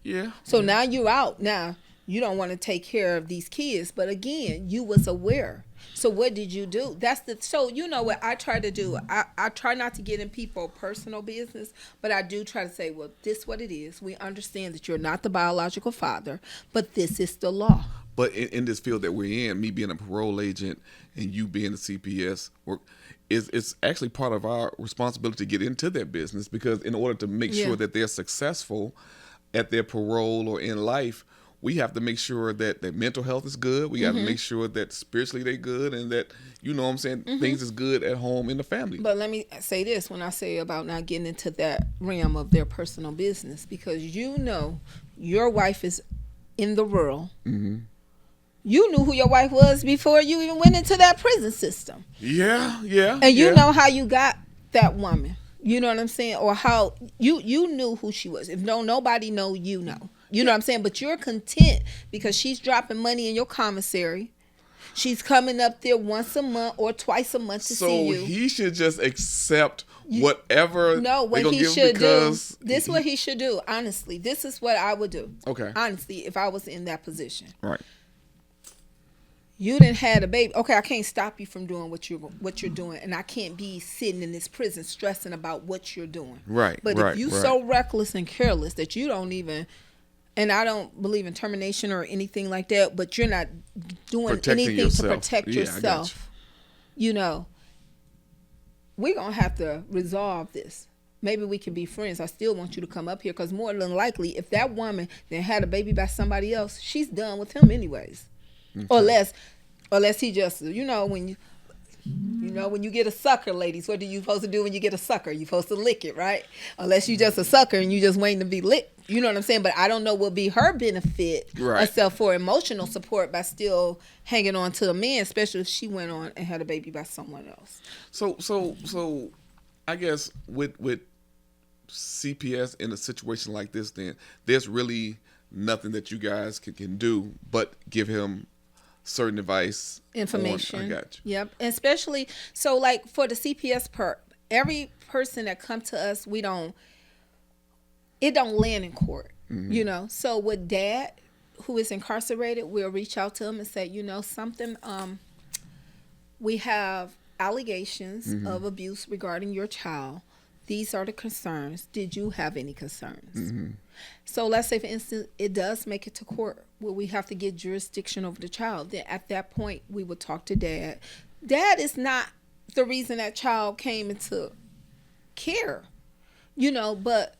Yeah. So now you're out. Now you don't want to take care of these kids. But again, you was aware. So what did you do? So you know what I try to do? I try not to get in people's personal business, but I do try to say, well, this is what it is. We understand that you're not the biological father, but this is the law. But in this field that we're in, me being a parole agent and you being a CPS, it's actually part of our responsibility to get into their business, because in order to make sure that they're successful at their parole or in life, we have to make sure that their mental health is good. We got to make sure that spiritually they're good, and that, you know what I'm saying, things is good at home in the family. But let me say this when I say about not getting into that realm of their personal business, because you know your wife is in the world. You knew who your wife was before you even went into that prison system. Yeah. And you know how you got that woman. You know what I'm saying? Or how you knew who she was. If nobody know, you know. You know what I'm saying? But you're content because she's dropping money in your commissary. She's coming up there once a month or twice a month to see you. So he should just accept whatever. No, what he should do. This is what he should do. Honestly, this is what I would do. Okay. Honestly, if I was in that position. Right. You didn't have a baby. Okay, I can't stop you from doing what you're doing, and I can't be sitting in this prison stressing about what you're doing. Right. But if you so reckless and careless that you don't even, and I don't believe in termination or anything like that, but you're not doing anything to protect yourself. You know, we're gonna have to resolve this. Maybe we can be friends. I still want you to come up here, because more than likely, if that woman then had a baby by somebody else, she's done with him anyways. Okay. Unless he just, when you get a sucker, ladies, what are you supposed to do when you get a sucker? You're supposed to lick it, right? Unless you just a sucker and you just waiting to be licked. You know what I'm saying? But I don't know what would be her benefit, except for emotional support by still hanging on to a man, especially if she went on and had a baby by someone else. So I guess with CPS in a situation like this, then there's really nothing that you guys can do but give him certain advice, information. I got you. Yep. And especially, so like for the CPS every person that come to us, it don't land in court, you know? So with dad who is incarcerated, we'll reach out to him and say, something, we have allegations of abuse regarding your child. These are the concerns. Did you have any concerns? So let's say, for instance, it does make it to court where we have to get jurisdiction over the child. Then at that point, we would talk to dad. Dad is not the reason that child came into care, but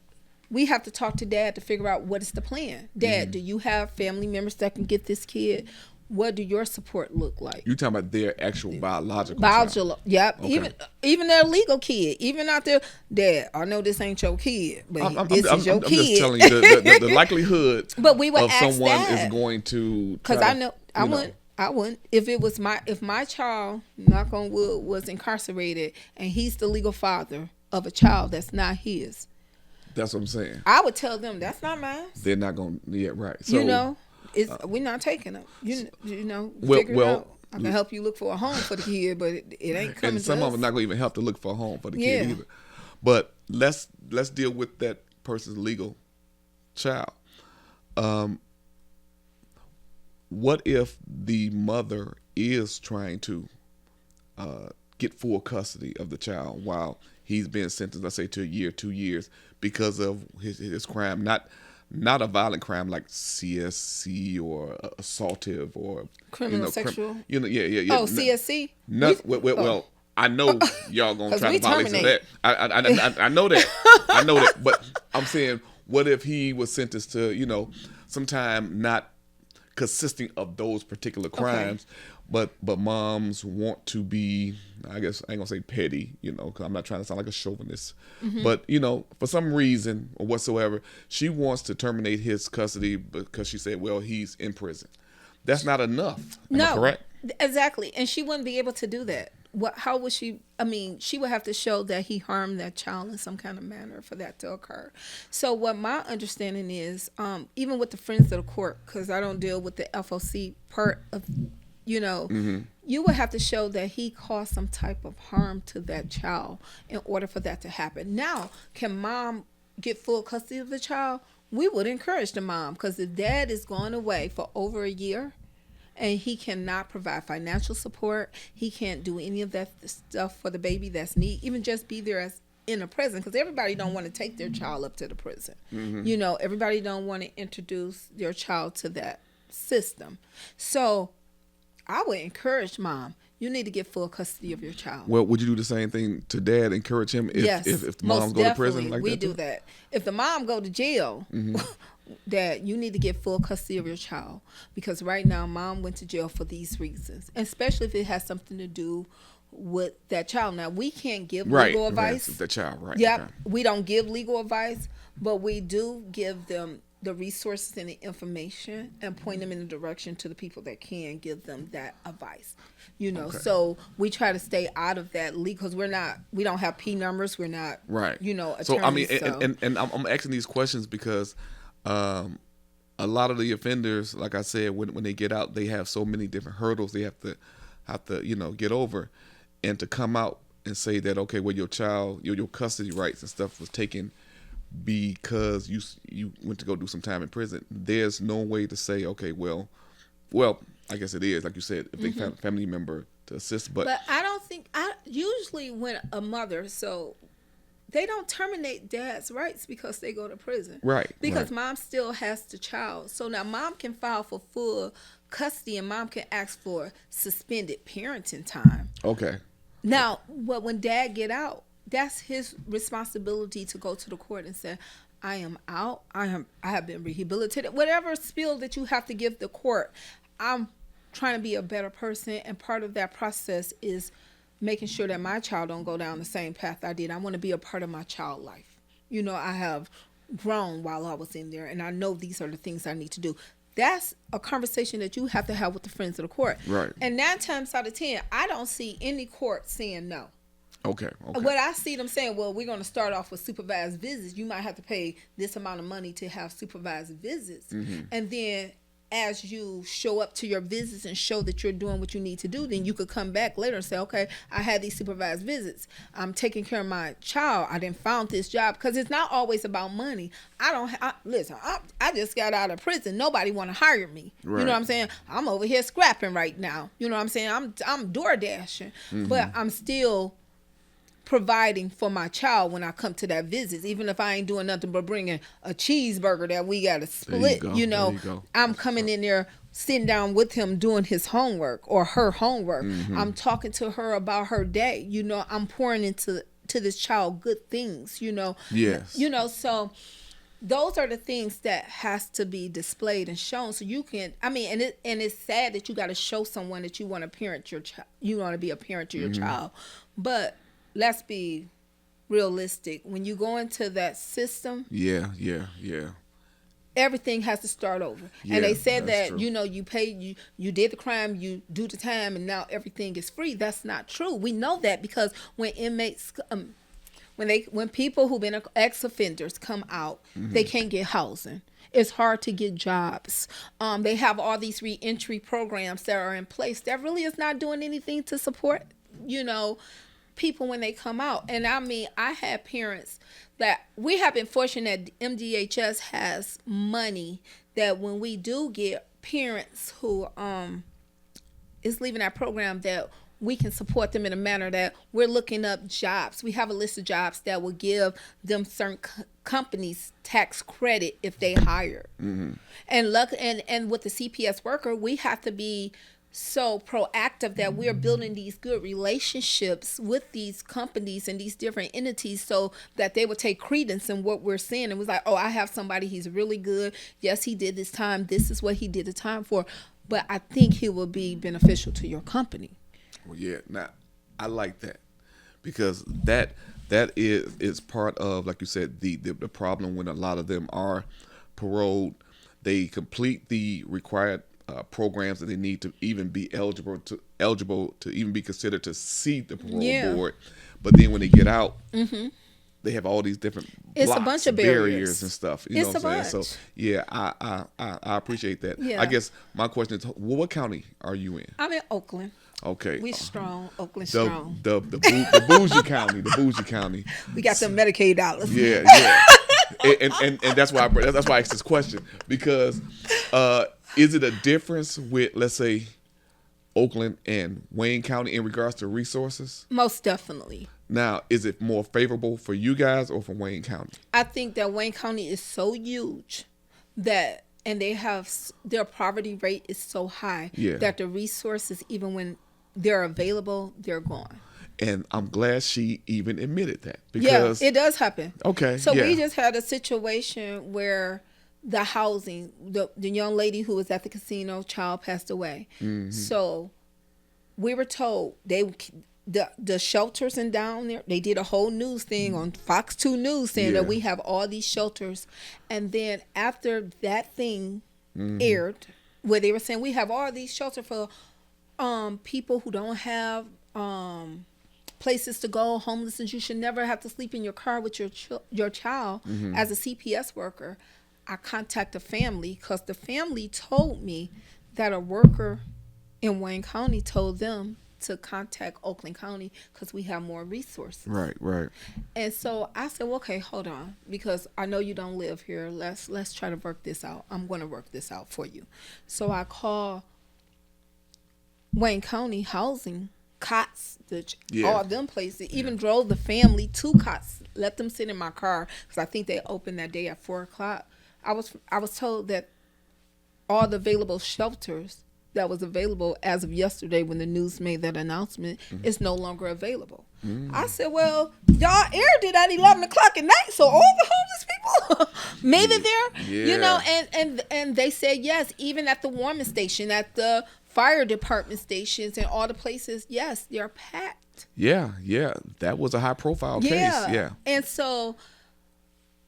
we have to talk to dad to figure out what is the plan. Dad, do you have family members that can get this kid? What do your support look like? You talking about their actual biological child? Yep. Okay. Even their legal kid. Even out there, Dad, I know this ain't your kid, but this is your kid. I'm just telling you the likelihood but we would of ask someone that, is going to. Because I know I wouldn't. If my child, knock on wood, was incarcerated and he's the legal father of a child that's not his. That's what I'm saying. I would tell them that's not mine. They're not going. Yeah, right. So, we're not taking them. Figure it out. I can help you look for a home for the kid, but it ain't coming. And some to of them are not going to even help to look for a home for the kid either. But let's deal with that person's legal child. What if the mother is trying to get full custody of the child while he's being sentenced, let's say, to a year, 2 years, because of his crime, not a violent crime like CSC or assaultive or criminal sexual. Yeah. Oh, CSC. Well, I know y'all gonna try to violate that. I know that. I know that. But I'm saying, what if he was sentenced to some time not consisting of those particular crimes, but moms want to be, I guess I ain't gonna say petty, because I'm not trying to sound like a chauvinist, but for some reason or whatsoever, she wants to terminate his custody because she said, well, he's in prison. That's not enough. Am I correct? Exactly. And she wouldn't be able to do that. how would she? I mean, she would have to show that he harmed that child in some kind of manner for that to occur. So what my understanding is, even with the friends of the court, because I don't deal with the FOC part of, you would have to show that he caused some type of harm to that child in order for that to happen. Now, can mom get full custody of the child? We would encourage the mom, because if dad is gone away for over a year, and he cannot provide financial support, he can't do any of that stuff for the baby that's need, even just be there as in a prison, because everybody don't want to take their child up to the prison. Everybody don't want to introduce their child to that system. So I would encourage mom, you need to get full custody of your child. Well, would you do the same thing to dad? Encourage him if the mom go to prison like we that? We do that. If the mom go to jail, that you need to get full custody of your child, because right now mom went to jail for these reasons, especially if it has something to do with that child. Now, we can't give legal advice. The child, right? Yep. Okay. We don't give legal advice, but we do give them the resources and the information and point them in the direction to the people that can give them that advice. So we try to stay out of that legal, because we don't have P numbers. We're not, attorneys. So I mean, and I'm asking these questions because a lot of the offenders, like I said, when they get out, they have so many different hurdles they have to get over, and to come out and say that, okay, well, your child, your custody rights and stuff was taken because you went to go do some time in prison. There's no way to say, okay, well, I guess it is, like you said, if they found a family member to assist, but I don't think usually when a mother, so they don't terminate dad's rights because they go to prison. Right. Because mom still has the child. So now mom can file for full custody, and mom can ask for suspended parenting time. Okay. Now, when dad get out, that's his responsibility to go to the court and say, I am out. I have been rehabilitated. Whatever spiel that you have to give the court, I'm trying to be a better person, and part of that process is making sure that my child don't go down the same path I did. I want to be a part of my child life. I have grown while I was in there, and I know these are the things I need to do. That's a conversation that you have to have with the friends of the court. Right. And 9 times out of 10, I don't see any court saying no. Okay. What I see them saying, well, we're going to start off with supervised visits. You might have to pay this amount of money to have supervised visits. And then as you show up to your visits and show that you're doing what you need to do, then you could come back later and say, okay, I had these supervised visits. I'm taking care of my child. I didn't found this job, because it's not always about money. Listen, I just got out of prison. Nobody want to hire me. Right. You know what I'm saying? I'm over here scrapping right now. You know what I'm saying? I'm door dashing, but I'm still providing for my child when I come to that visit, even if I ain't doing nothing but bringing a cheeseburger that we got to split. I'm coming in there, sitting down with him, doing his homework or her homework. I'm talking to her about her day. I'm pouring into this child good things. Yes. So those are the things that has to be displayed and shown, so you can. I mean, and it's sad that you got to show someone that you want to parent your child. You want to be a parent to your child, but let's be realistic. When you go into that system, everything has to start over. And they said that true. You paid, you did the crime, you do the time, and now everything is free. That's not true. We know that because when inmates, when people who've been ex-offenders come out, they can't get housing. It's hard to get jobs. They have all these re-entry programs that are in place that really is not doing anything to support, people when they come out. And I mean, I had parents that we have been fortunate that MDHS has money that when we do get parents who is leaving that program, that we can support them in a manner that we're looking up jobs. We have a list of jobs that will give them certain companies tax credit if they hire. And with the CPS worker, we have to be so proactive that we're building these good relationships with these companies and these different entities so that they will take credence in what we're saying. And was like, oh, I have somebody, he's really good. Yes, he did this time. This is what he did the time for. But I think he will be beneficial to your company. Well, yeah. Now, I like that because that is part of, like you said, the problem when a lot of them are paroled. They complete the required programs that they need to even be eligible to even be considered to see the parole board. But then when they get out, they have all these different blocks, a bunch of barriers and stuff. You know it's what I'm a saying? So yeah, I appreciate that. Yeah. I guess my question is, what county are you in? I'm in Oakland. Okay. We strong. Oakland The strong. the bougie county, the bougie county. We got some Medicaid dollars. Yeah, yeah. and that's why I asked this question, because is it a difference with, let's say, Oakland and Wayne County in regards to resources? Most definitely. Now, is it more favorable for you guys or for Wayne County? I think that Wayne County is so huge that, and they have, their poverty rate is so high that the resources, even when they're available, they're gone. And I'm glad she even admitted that, because it does happen. Okay. So we just had a situation where the housing, the young lady who was at the casino, child passed away. So we were told the shelters and down there, they did a whole news thing on Fox 2 News saying that we have all these shelters. And then after that thing aired, where they were saying we have all these shelters for people who don't have places to go, homelessness, you should never have to sleep in your car with your child. As a CPS worker, I contacted the family, because the family told me that a worker in Wayne County told them to contact Oakland County because we have more resources. Right. And so I said, well, okay, hold on, because I know you don't live here. Let's try to work this out. I'm going to work this out for you. So I called Wayne County Housing, cots, all them places. Even drove the family to cots, let them sit in my car, because I think they opened that day at 4:00. I was told that all the available shelters that was available as of yesterday, when the news made that announcement, is no longer available. I said, well, y'all aired it at 11 o'clock at night, so all the homeless people made it there. You know, and they said yes, even at the warming station, at the fire department stations, and all the places, yes, they're packed. Yeah, that was a high profile case. Yeah. And so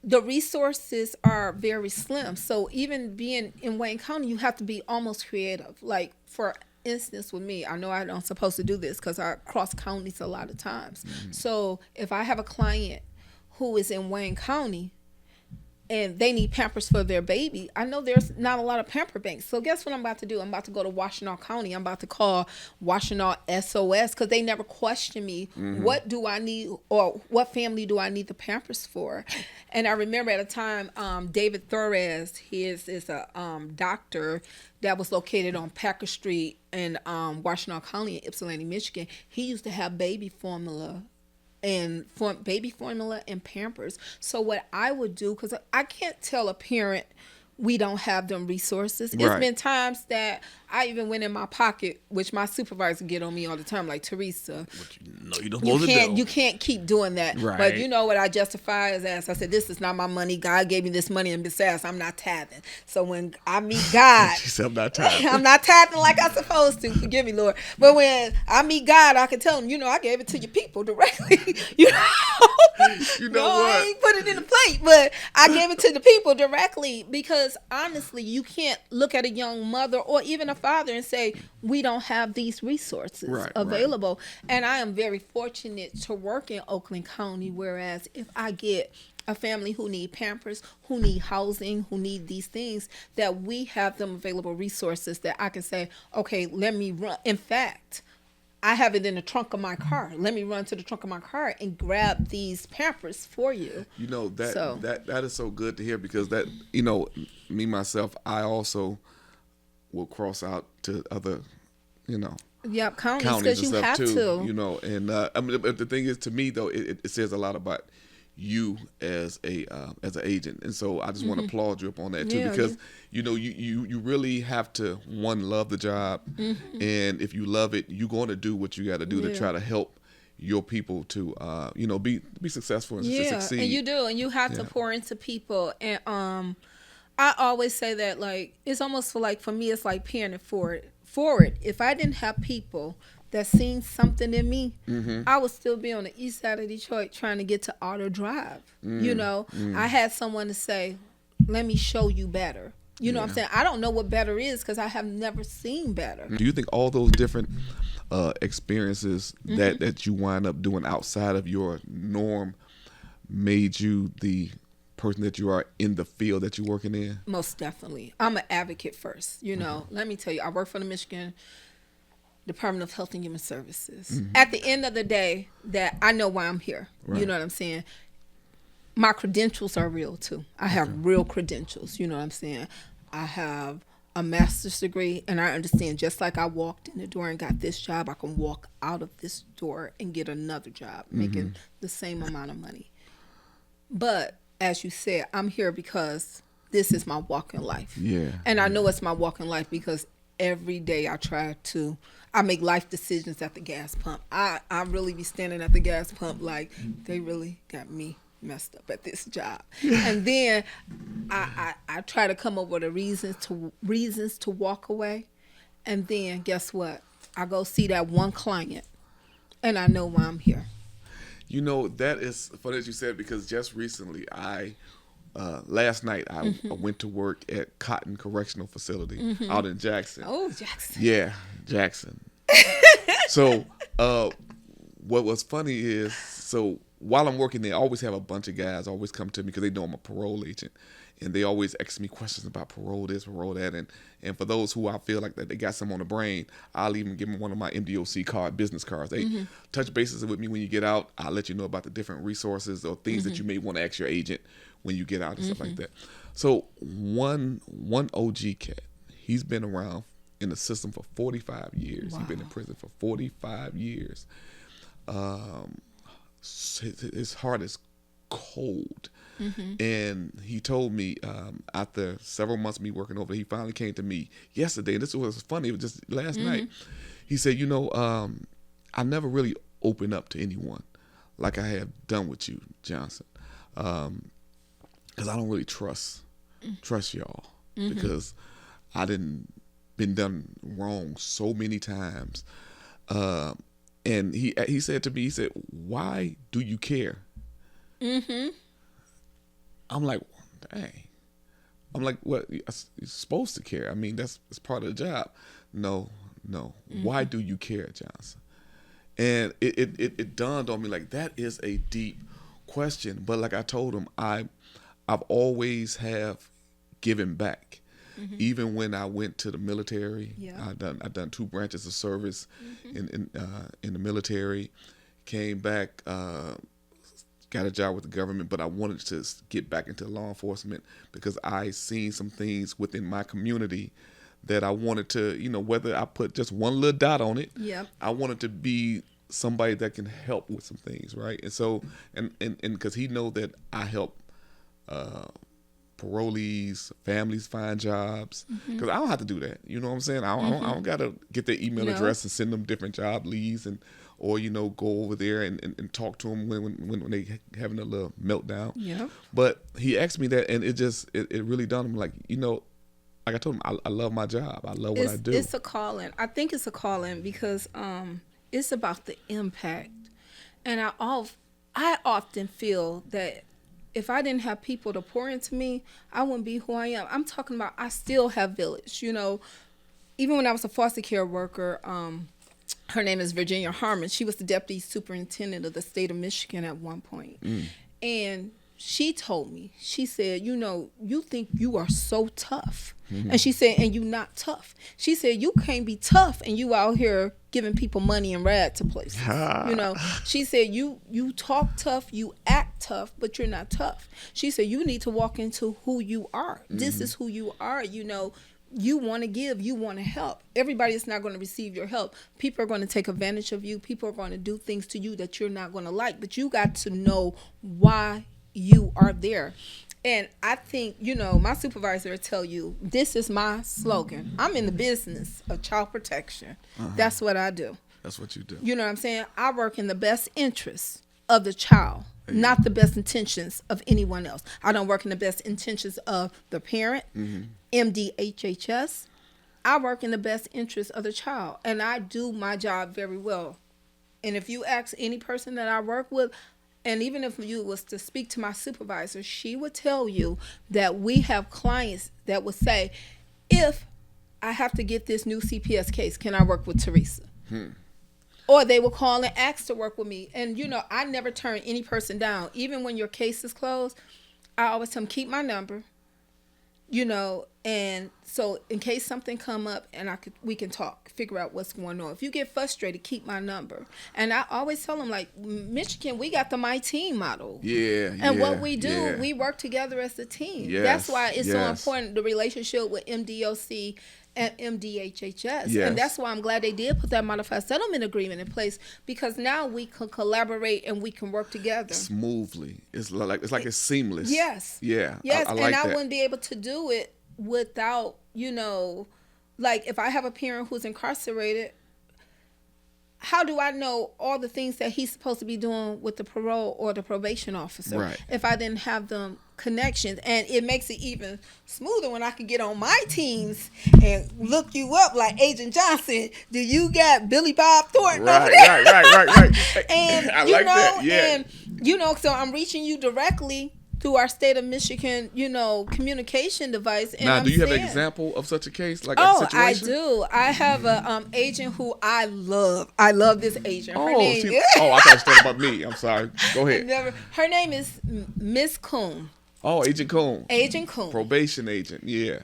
the resources are very slim. So even being in Wayne County, you have to be almost creative. Like, for instance, with me, I know I don't supposed to do this because I cross counties a lot of times. So if I have a client who is in Wayne County and they need Pampers for their baby, I know there's not a lot of pamper banks. So guess what I'm about to do? I'm about to go to Washtenaw County. I'm about to call Washtenaw SOS, because they never question me. What do I need, or what family do I need the Pampers for? And I remember at a time, David Thorez, he is a doctor that was located on Packer Street in Washtenaw County in Ypsilanti, Michigan. He used to have baby formula and Pampers. So what I would do, because I can't tell a parent we don't have them resources. It's been times that I even went in my pocket, which my supervisor get on me all the time, like, Teresa, you can't keep doing that. Right. But you know what I justify as I said, this is not my money. God gave me this money, and besides, I'm not tithing. So when I meet God, She said, I'm not tired. I'm not tithing like I'm supposed to. Forgive me, Lord. But when I meet God, I can tell him, I gave it to your people directly. You know what? I ain't put it in the plate, but I gave it to the people directly, because honestly, you can't look at a young mother or even a father and say, we don't have these resources available. And I am very fortunate to work in Oakland County, whereas if I get a family who need Pampers, who need housing, who need these things, that we have them available resources that I can say, okay, let me run. In fact, I have it in the trunk of my car. Let me run to the trunk of my car and grab these Pampers for you. That is so good to hear, because that, me myself, I also will cross out to other, counties, because you have too, to. And I mean, the thing is, to me though, it says a lot about you as an agent, and so I just want to applaud you up on that too, because you really have to, one, love the job, and if you love it, you're going to do what you got to do to try to help your people to be successful and to succeed. And you do, and you have to pour into people. And I always say that, like, it's almost for me, it's like paying it forward. If I didn't have people that seen something in me, I would still be on the east side of Detroit trying to get to Auto Drive. I had someone to say, let me show you better. You know what I'm saying? I don't know what better is because I have never seen better. Do you think all those different experiences that you wind up doing outside of your norm made you the person that you are in the field that you're working in? Most definitely. I'm an advocate first. You know, let me tell you, I work for the Michigan Department of Health and Human Services. At the end of the day, that I know why I'm here. You know what I'm saying? My credentials are real too. I have real credentials. You know what I'm saying? I have a master's degree, and I understand just like I walked in the door and got this job, I can walk out of this door and get another job making the same amount of money. But as you said, I'm here because this is my walk in life. Yeah. And I know it's my walk in life because every day I make life decisions at the gas pump. I really be standing at the gas pump like they really got me messed up at this job. And then I try to come up with reasons to walk away. And then guess what? I go see that one client and I know why I'm here. You know, that is funny that you said, because just recently last night I went to work at Cotton Correctional Facility out in Jackson. Oh, Jackson. Yeah, Jackson. So what was funny is, so while I'm working there, I always have a bunch of guys always come to me because they know I'm a parole agent. And they always ask me questions about parole this, parole that. And for those who I feel like that they got some on the brain, I'll even give them one of my MDOC business cards. They touch bases with me when you get out. I'll let you know about the different resources or things that you may want to ask your agent when you get out and stuff like that. So one OG cat, he's been around in the system for 45 years. Wow. He's been in prison for 45 years. His heart is cold. And he told me after several months of me working over, he finally came to me yesterday. And this was funny. It was just last night. He said, you know, I never really opened up to anyone like I have done with you, Johnson, because I don't really trust y'all because I been done wrong so many times. And he said to me, he said, why do you care? I'm like, dang. I'm like, what? You're supposed to care. I mean, it's part of the job. No. Why do you care, Johnson? And it dawned on me, like, that is a deep question. But like I told him, I've always have given back. Even when I went to the military, I've done 2 branches of service in the military. Came back. Got a job with the government, but I wanted to get back into law enforcement because I seen some things within my community that I wanted to, you know, whether I put just one little dot on it, I wanted to be somebody that can help with some things, right? And so, and because he know that I help parolees, families find jobs, because I don't have to do that. You know what I'm saying? I don't got to get their email address and send them different job leads or, you know, go over there and talk to them when they having a little meltdown. Yeah. But he asked me that, and it really dawned on me, like, you know, like I told him, I love my job. I love what I do. It's a calling. I think it's a calling because it's about the impact. And I often feel that if I didn't have people to pour into me, I wouldn't be who I am. I'm talking about I still have village, you know. Even when I was a foster care worker, her name is Virginia Harmon. She was the deputy superintendent of the state of Michigan at one point. And she told me, she said, you know, you think you are so tough. And she said, and you not tough. She said, you can't be tough and you out here giving people money and ride to places. You know, she said, you talk tough, you act tough, but you're not tough. She said, you need to walk into who you are. This is who you are, you know. You want to give, you want to help. Everybody is not going to receive your help. People are going to take advantage of you. People are going to do things to you that you're not going to like. But you got to know why you are there. And I think, you know, my supervisor will tell you, this is my slogan. I'm in the business of child protection. That's what I do. That's what you do. You know what I'm saying? I work in the best interest of the child, not the best intentions of anyone else. I don't work in the best intentions of the parent, MDHHS. I work in the best interest of the child, and I do my job very well. And if you ask any person that I work with, And even if you was to speak to my supervisor, she would tell you that we have clients that would say, if I have to get this new CPS case, can I work with Teresa? Or they will call and ask to work with me. And, you know, I never turn any person down. Even when your case is closed, I always tell them, keep my number, you know, and so in case something come up and we can talk, figure out what's going on. If you get frustrated, keep my number. And I always tell them, like, Michigan, we got the My Team model. Yeah. And what we do, we work together as a team. Yes, that's why it's so yes. important, the relationship with MDOC and MDHHS. Yes. And that's why I'm glad they did put that modified settlement agreement in place, because now we can collaborate and we can work together smoothly. It's like it's seamless. Yes. Yeah. Yes. I like and I that. wouldn't be able to do it without, you know, like if I have a parent who's incarcerated, how do I know all the things that he's supposed to be doing with the parole or the probation officer Right. if I didn't have them connections? And it makes it even smoother when I can get on my teams and look you up like Agent Johnson. Do you got Billy Bob Thornton over there? Right. And I you like know, that. Yeah. and you know, so I'm reaching you directly through our state of Michigan, you know, communication device. And Now, do you have an example of such a case, like a Oh, I situation? do. I have a agent who I love. I love this agent. Her name is I thought you was talking about me. I'm sorry. Go ahead. Her name is Miss Coon. Oh, Agent Coon. Agent Coon. Probation agent. Yeah.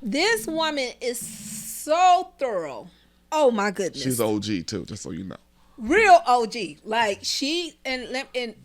This woman is so thorough. Oh my goodness. She's OG too, just so you know. Real OG. Like she and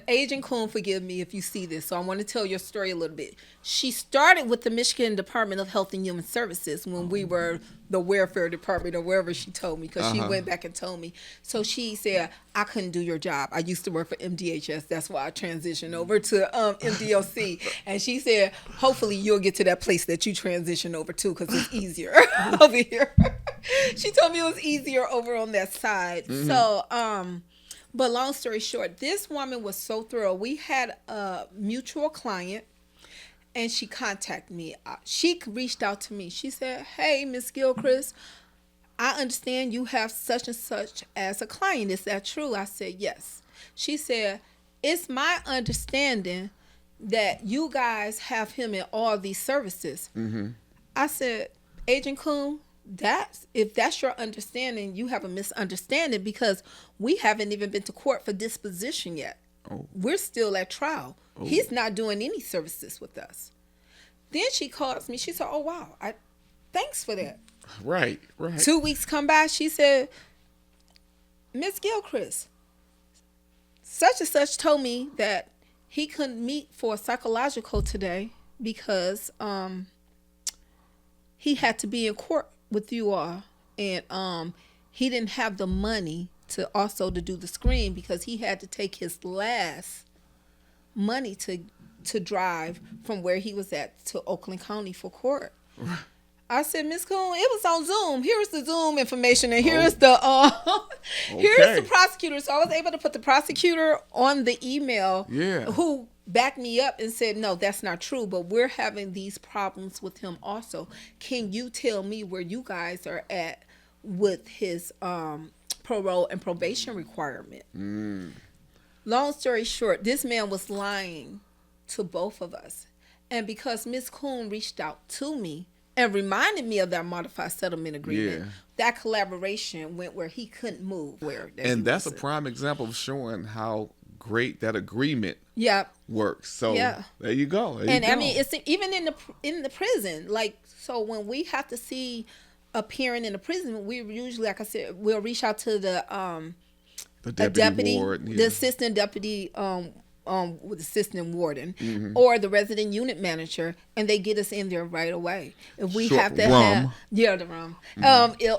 Agent Coon, forgive me if you see this, so I want to tell your story a little bit. She started with the Michigan Department of Health and Human Services when we were the welfare department or wherever she told me, because she went back and told me. So she said, I couldn't do your job. I used to work for MDHS. That's why I transitioned over to MDOC. And she said, hopefully you'll get to that place that you transition over to, because it's easier over here. She told me it was easier over on that side. So, but long story short, this woman was so thorough. We had a mutual client, and she contacted me. She reached out to me. She said, hey, Miss Gilchrist, I understand you have such and such as a client. Is that true? I said, yes. She said, it's my understanding that you guys have him in all these services. I said, Agent Coon, if that's your understanding, you have a misunderstanding, because we haven't even been to court for disposition yet. We're still at trial. He's not doing any services with us. Then she calls me. She said, oh, wow. Thanks for that. Right. 2 weeks come by. She said, Miss Gilchrist, such and such told me that he couldn't meet for a psychological today because he had to be in court with you all, and he didn't have the money to do the screen, because he had to take his last money to drive from where he was at to Oakland County for court. I said, Miss Coon, it was on Zoom. Here's the Zoom information, and here's here's the prosecutor. So I was able to put the prosecutor on the email, who backed me up and said, no, that's not true, but we're having these problems with him also. Can you tell me where you guys are at with his parole and probation requirement? Long story short, this man was lying to both of us. And because Miss Coon reached out to me and reminded me of that modified settlement agreement, that collaboration went where he couldn't move. And that's a prime example of showing how great that agreement works. So there you go. I mean, it's even in the prison. Like, so when we have to see a parent in the prison, we usually, like I said, we'll reach out to the deputy warden, the assistant deputy with assistant warden, or the resident unit manager, and they get us in there right away. If we have to have the room,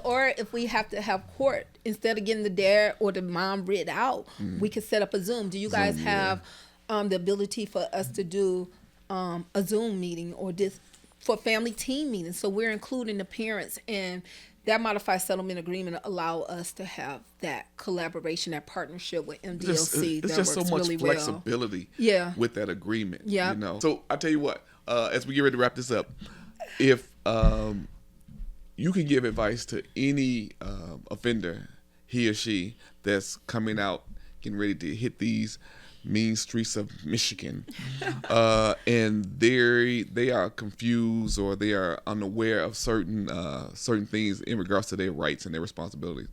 or if we have to have court, instead of getting the dad or the mom read out, we can set up a Zoom. Do you guys have the ability for us to do a Zoom meeting or this for family team meetings? So we're including the parents, and that modified settlement agreement allow us to have that collaboration, that partnership with MDOC. It's just so much really flexibility with that agreement. Yeah. You know? So I tell you what, as we get ready to wrap this up, if you can give advice to any offender, he or she that's coming out, getting ready to hit these mean streets of Michigan, and they are confused or they are unaware of certain things in regards to their rights and their responsibilities.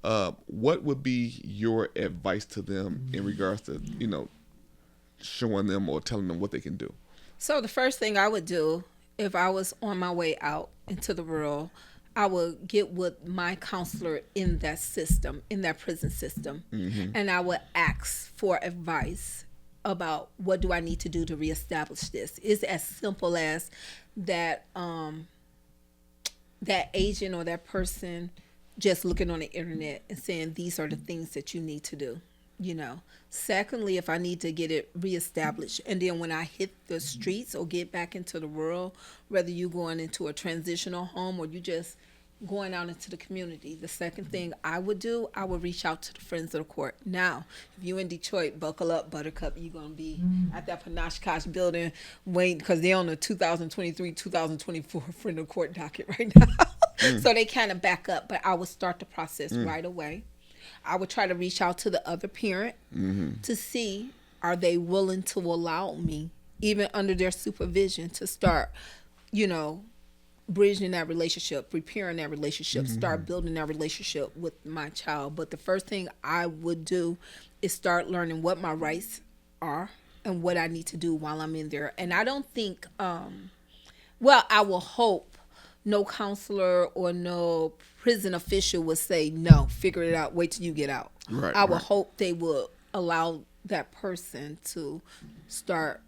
What would be your advice to them in regards to showing them or telling them what they can do? So the first thing I would do if I was on my way out into the world, I would get with my counselor in that system, in that prison system, and I would ask for advice about what do I need to do to reestablish this. It's as simple as that that agent or that person just looking on the internet and saying these are the things that you need to do. Secondly, if I need to get it reestablished, and then when I hit the streets or get back into the world, whether you going into a transitional home or you just going out into the community, the second thing I would do, I would reach out to the Friends of the Court. Now, if you in Detroit, buckle up, Buttercup. You're going to be at that Panache Kosh building waiting because they're on the 2023-2024 Friend of the Court docket right now. So they kind of back up, but I would start the process right away. I would try to reach out to the other parent to see, are they willing to allow me, even under their supervision, to start, bridging that relationship, repairing that relationship, start building that relationship with my child. But the first thing I would do is start learning what my rights are and what I need to do while I'm in there. And I don't think, I will hope no counselor or no prison official would say, no, figure it out, wait till you get out. Right, I would hope they would allow that person to start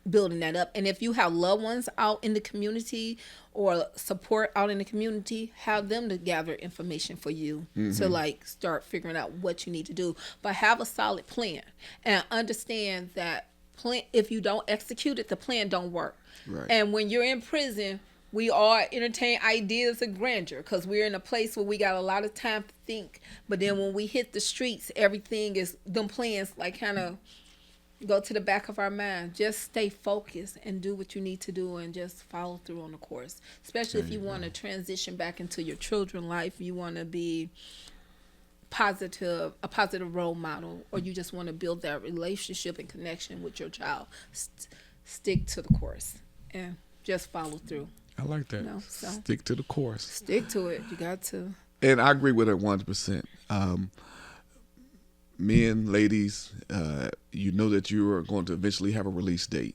building that up. And if you have loved ones out in the community or support out in the community, have them to gather information for you to start figuring out what you need to do. But have a solid plan and understand that plan, if you don't execute it, the plan don't work. Right. And when you're in prison, we all entertain ideas of grandeur because we're in a place where we got a lot of time to think. But then when we hit the streets, everything is, them plans kind of go to the back of our mind. Just stay focused and do what you need to do and just follow through on the course. Especially if you want to transition back into your children's life, you want to be a positive role model, or you just want to build that relationship and connection with your child. Stick to the course and just follow through. I like that. Stick to the course. Stick to it. You got to. And I agree with her 100%. Men, ladies, you know that you are going to eventually have a release date.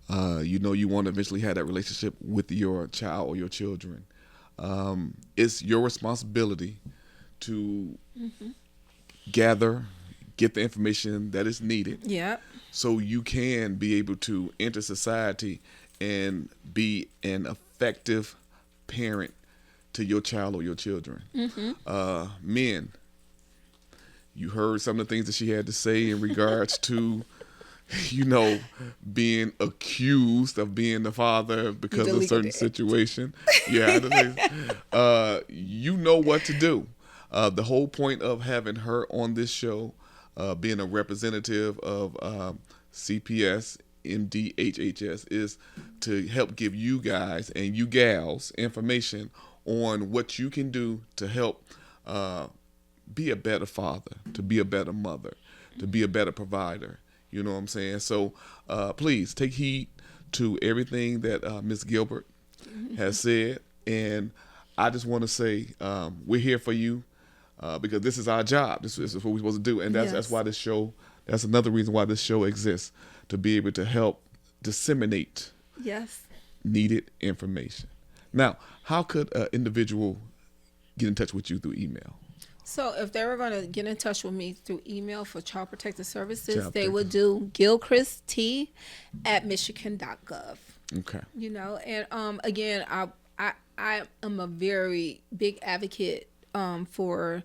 You want to eventually have that relationship with your child or your children. It's your responsibility to get the information that is needed. Yeah. So you can be able to enter society and be an effective parent to your child or your children. Men, you heard some of the things that she had to say in regards to, being accused of being the father because of a certain situation. Yeah, you know what to do. The whole point of having her on this show, being a representative of CPS, MDHHS, is to help give you guys and you gals information on what you can do to help be a better father, to be a better mother, to be a better provider. You know what I'm saying? So please take heed to everything that Ms. Gilbert has said. And I just want to say we're here for you because this is our job. This is what we're supposed to do. And that's why this show, that's another reason why this show exists, to be able to help disseminate needed information. Now, how could an individual get in touch with you through email? So if they were going to get in touch with me through email for Child Protective Services, they would do gilchrist@michigan.gov. Okay. And again, I am a very big advocate for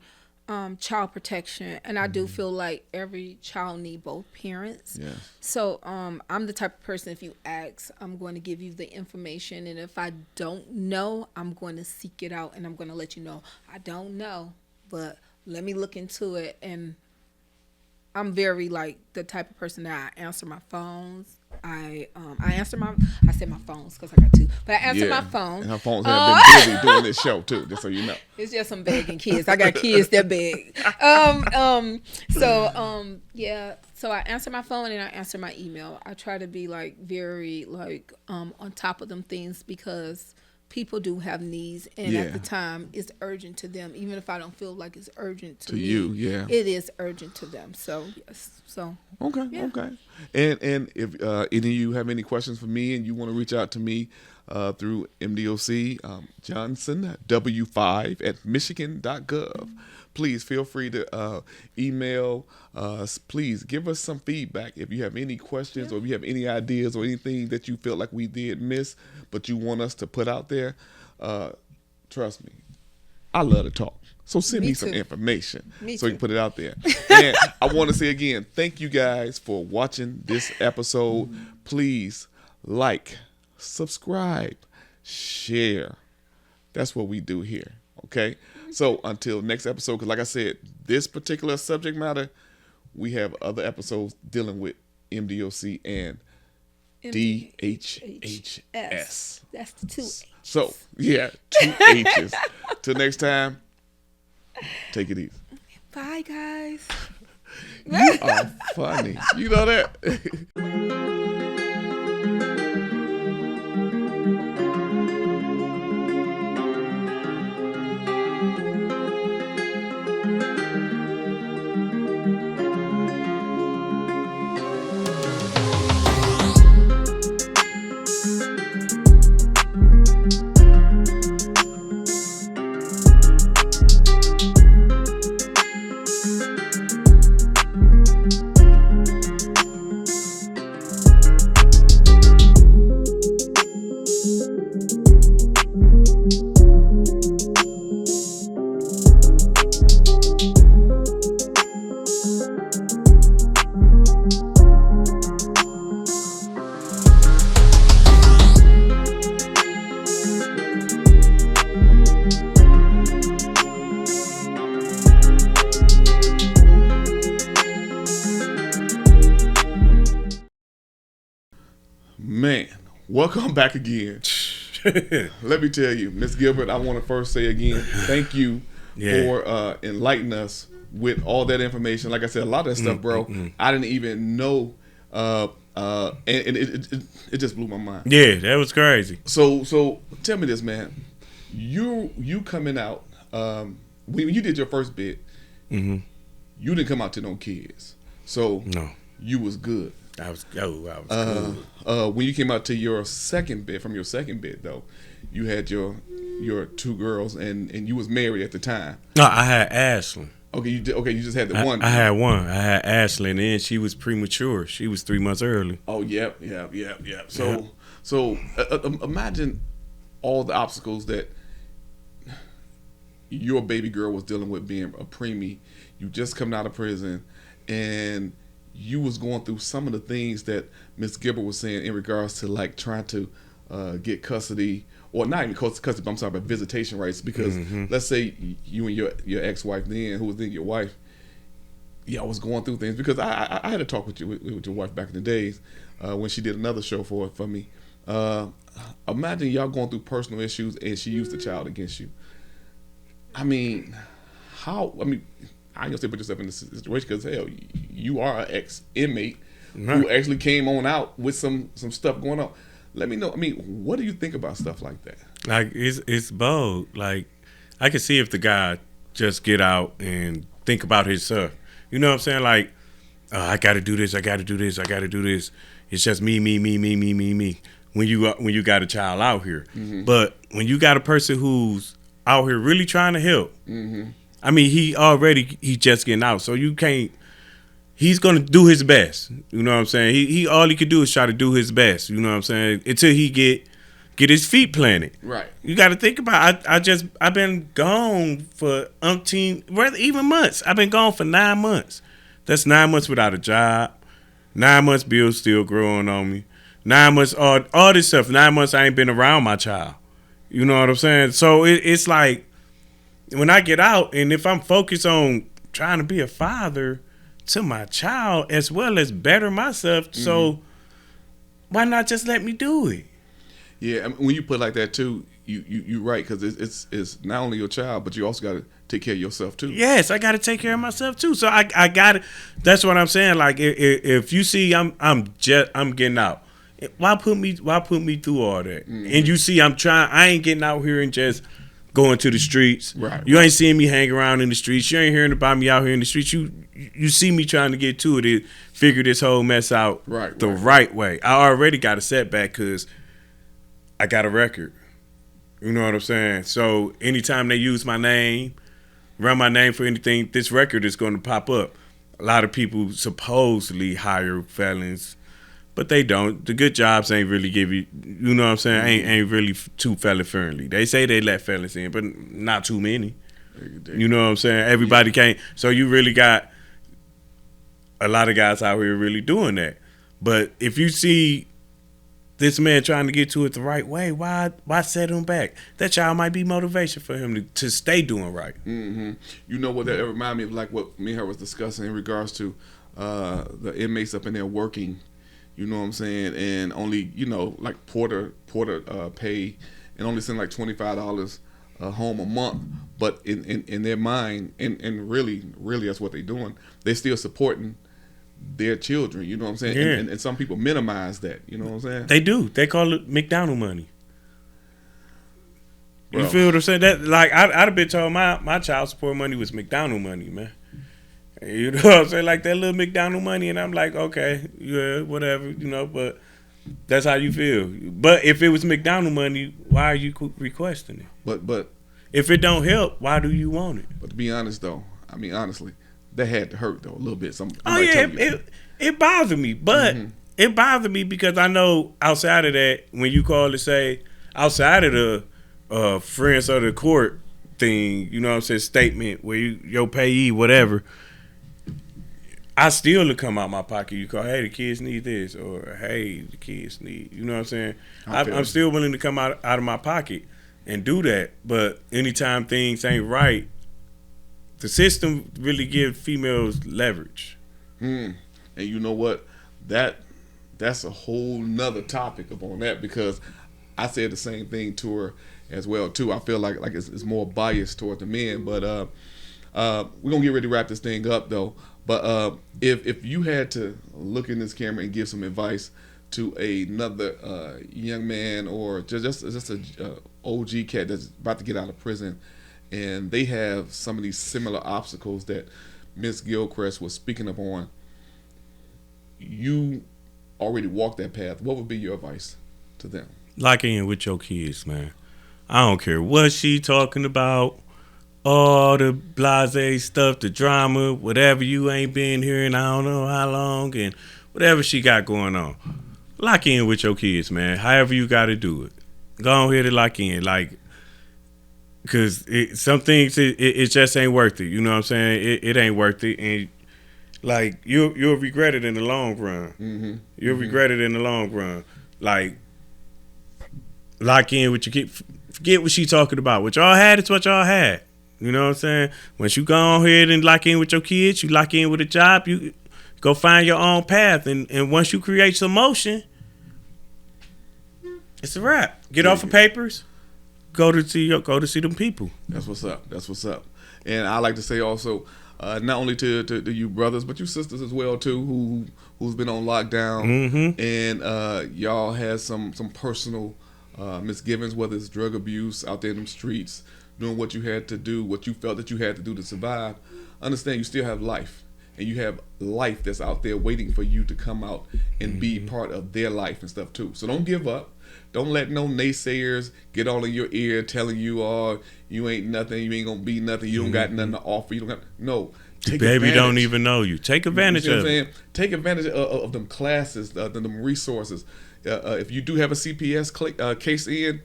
child protection, and I do feel like every child need both parents. Yes. So I'm the type of person, if you ask, I'm going to give you the information, and if I don't know, I'm going to seek it out, and I'm going to let you know I don't know, but let me look into it. And I'm very the type of person that I answer my phones I answer I said my phones because I got two, but I answer my phone. And her phones have been busy doing this show too, just so you know. It's just some begging kids. I got kids that beg. Yeah. So I answer my phone and I answer my email. I try to be like very like on top of them things because people do have needs, and at the time it's urgent to them. Even if I don't feel like it's urgent to me, you, it is urgent to them. So yes. So okay. And if any of you have any questions for me and you want to reach out to me through MDOC Johnson W5 at Michigan.gov. Please feel free to email us. Please give us some feedback if you have any questions or if you have any ideas or anything that you feel like we did miss, but you want us to put out there. Trust me, I love to talk. So send me some information so you can put it out there. And I want to say again, thank you guys for watching this episode. Please like, subscribe, share. That's what we do here. Okay? So until next episode, because like I said, this particular subject matter, we have other episodes dealing with MDOC and DHHS. That's the two H's. So, yeah, two H's. Till next time, take it easy. Bye, guys. You are funny. You know that? Man, welcome back again. Let me tell you, Miss Gilbert, I want to first say again, thank you for enlightening us with all that information. Like I said, a lot of that stuff, bro, I didn't even know, and it just blew my mind. Yeah, that was crazy. So tell me this, man. You coming out, when you did your first bid, you didn't come out to no kids. So no, you was good. I was good. When you came out to your second bid, though, you had your two girls and you was married at the time. No, I had Ashlyn. Okay, you just had the one. I had one. I had Ashlyn, and then she was premature. She was 3 months early. Oh, yep. So imagine all the obstacles that your baby girl was dealing with being a preemie. You just coming out of prison, and you was going through some of the things that Miss Gilbert was saying in regards to like trying to get custody, or not even custody, but I'm talking about visitation rights. Because let's say you and your ex-wife then, who was then your wife, y'all was going through things. Because I had a talk with you with your wife back in the days when she did another show for me. Imagine y'all going through personal issues and she used the child against you. I mean, I ain't gonna say put yourself in this situation because hell, you are an ex-inmate who actually came on out with some stuff going on. Let me know. I mean, what do you think about stuff like that? Like it's bold. Like I can see if the guy just get out and think about his stuff. You know what I'm saying? Like I got to do this. I got to do this. I got to do this. It's just me. When you got a child out here, but when you got a person who's out here really trying to help. I mean, he just getting out, so you can't. He's gonna do his best. You know what I'm saying? He all he could do is try to do his best. You know what I'm saying? Until he get his feet planted. Right. You got to think about. I've been gone for even months. I've been gone for 9 months. That's 9 months without a job. 9 months bills still growing on me. 9 months all this stuff. 9 months I ain't been around my child. You know what I'm saying? So it's like when I get out, and if I'm focused on trying to be a father to my child as well as better myself, so why not just let me do it? Yeah, I mean, when you put it like that too, you're right, because it's not only your child, but you also got to take care of yourself too. Yes, I got to take care of myself too. So I got to. That's what I'm saying. Like if you see I'm getting out, why put me through all that? Mm-hmm. And you see I ain't getting out here and just going to the streets. Right. You ain't seeing me hang around in the streets. You ain't hearing about me out here in the streets. You see me trying to get to it, figure this whole mess out the right way. I already got a setback because I got a record. You know what I'm saying? So anytime they use my name, run my name for anything, this record is going to pop up. A lot of people supposedly hire felons, but they don't. The good jobs ain't really give you, you know what I'm saying, ain't really too felon friendly. They say they let felons in, but not too many. You know what I'm saying? Everybody can't. So you really got a lot of guys out here really doing that. But if you see this man trying to get to it the right way, why set him back? That child might be motivation for him to stay doing right. Mm-hmm. You know what, that reminded me of, like what me and her was discussing in regards to the inmates up in there working, you know what I'm saying, and only, you know, like porter pay, and only send like $25 home a month, but in their mind, and really that's what they're doing, they're still supporting their children, you know what I'm saying? Yeah. And some people minimize that, you know what I'm saying? They do. They call it McDonald money. You Bro. feel what I'm saying? That, like, I'd have been told my child support money was McDonald money, man. You know what I'm saying? Like that little McDonald money, and I'm like, okay, yeah, whatever, you know, but that's how you feel. But if it was McDonald money, why are you requesting it? But if it don't help, why do you want it? But to be honest, though, I mean, honestly, that had to hurt, though, a little bit. It bothered me, but it bothered me because I know outside of that, when you call to say, outside of the friends of the court thing, you know what I'm saying, statement where your payee, whatever, I still would come out my pocket. You call, hey, the kids need this, or hey, the kids need, you know what I'm saying? I'm still willing to come out of my pocket and do that. But anytime things ain't right, the system really gives females leverage. And you know what? That's a whole nother topic upon that, because I said the same thing to her as well too. I feel like it's more biased toward the men, but we're gonna get ready to wrap this thing up though. But if you had to look in this camera and give some advice to another young man, or just a OG cat that's about to get out of prison, and they have some of these similar obstacles that Ms. Gilchrist was speaking upon, you already walked that path, what would be your advice to them? Lock in with your kids, man. I don't care what she talking about, all the blase stuff, the drama, whatever you ain't been here in I don't know how long, and whatever she got going on. Lock in with your kids, man. However you got to do it. Go ahead and lock in, like, because some things it just ain't worth it. You know what I'm saying? It ain't worth it, and like you'll regret it in the long run. You'll regret it in the long run. Like, lock in with your kid. Forget what she talking about. What y'all had is what y'all had. You know what I'm saying? Once you go on ahead and lock in with your kids, you lock in with a job, you go find your own path. And once you create some motion, it's a wrap. Get off of papers, go to see them people. That's what's up. And I like to say also, not only to you brothers, but you sisters as well too, who's been on lockdown, and y'all had some personal misgivings, whether it's drug abuse out there in them streets, doing what you had to do, what you felt that you had to do to survive. Understand, you still have life, and you have life that's out there waiting for you to come out and be part of their life and stuff too. So don't give up. Don't let no naysayers get all in your ear telling you, oh, you ain't nothing, you ain't gonna be nothing, you don't got nothing to offer, you don't got no. Take baby advantage. Don't even know you. Take advantage of it. Take advantage of them classes, them resources. If you do have a CPS case in,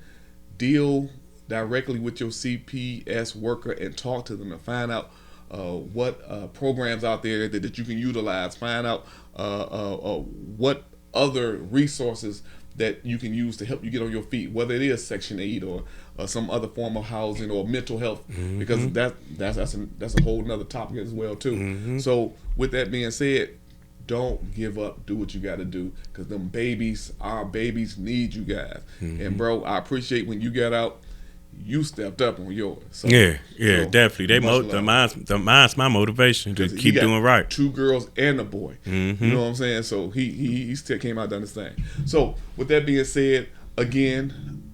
deal directly with your CPS worker and talk to them and find out what programs out there that you can utilize. Find out what other resources that you can use to help you get on your feet, whether it is Section 8 or some other form of housing or mental health, because that's a whole nother topic as well too. So with that being said, don't give up. Do what you got to do, because them babies, our babies, need you guys. And bro, I appreciate when you got out, you stepped up on yours. So, Definitely. Mine's my motivation to keep doing right. 2 girls and a boy. You know what I'm saying? So he still came out done his thing. So with that being said, again,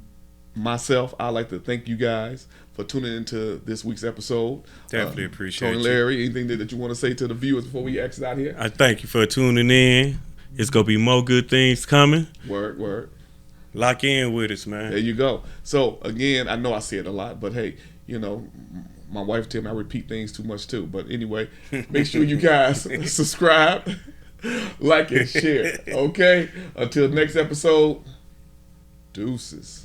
myself, I'd like to thank you guys for tuning into this week's episode. Definitely appreciate Tony, you. Larry, anything that you want to say to the viewers before we exit out here? I thank you for tuning in. It's gonna be more good things coming. Word. Lock in with us, man. There you go. So again, I know I say it a lot, but hey, you know, my wife tells me I repeat things too much too. But anyway, make sure you guys subscribe, like, and share. Okay? Until next episode, deuces.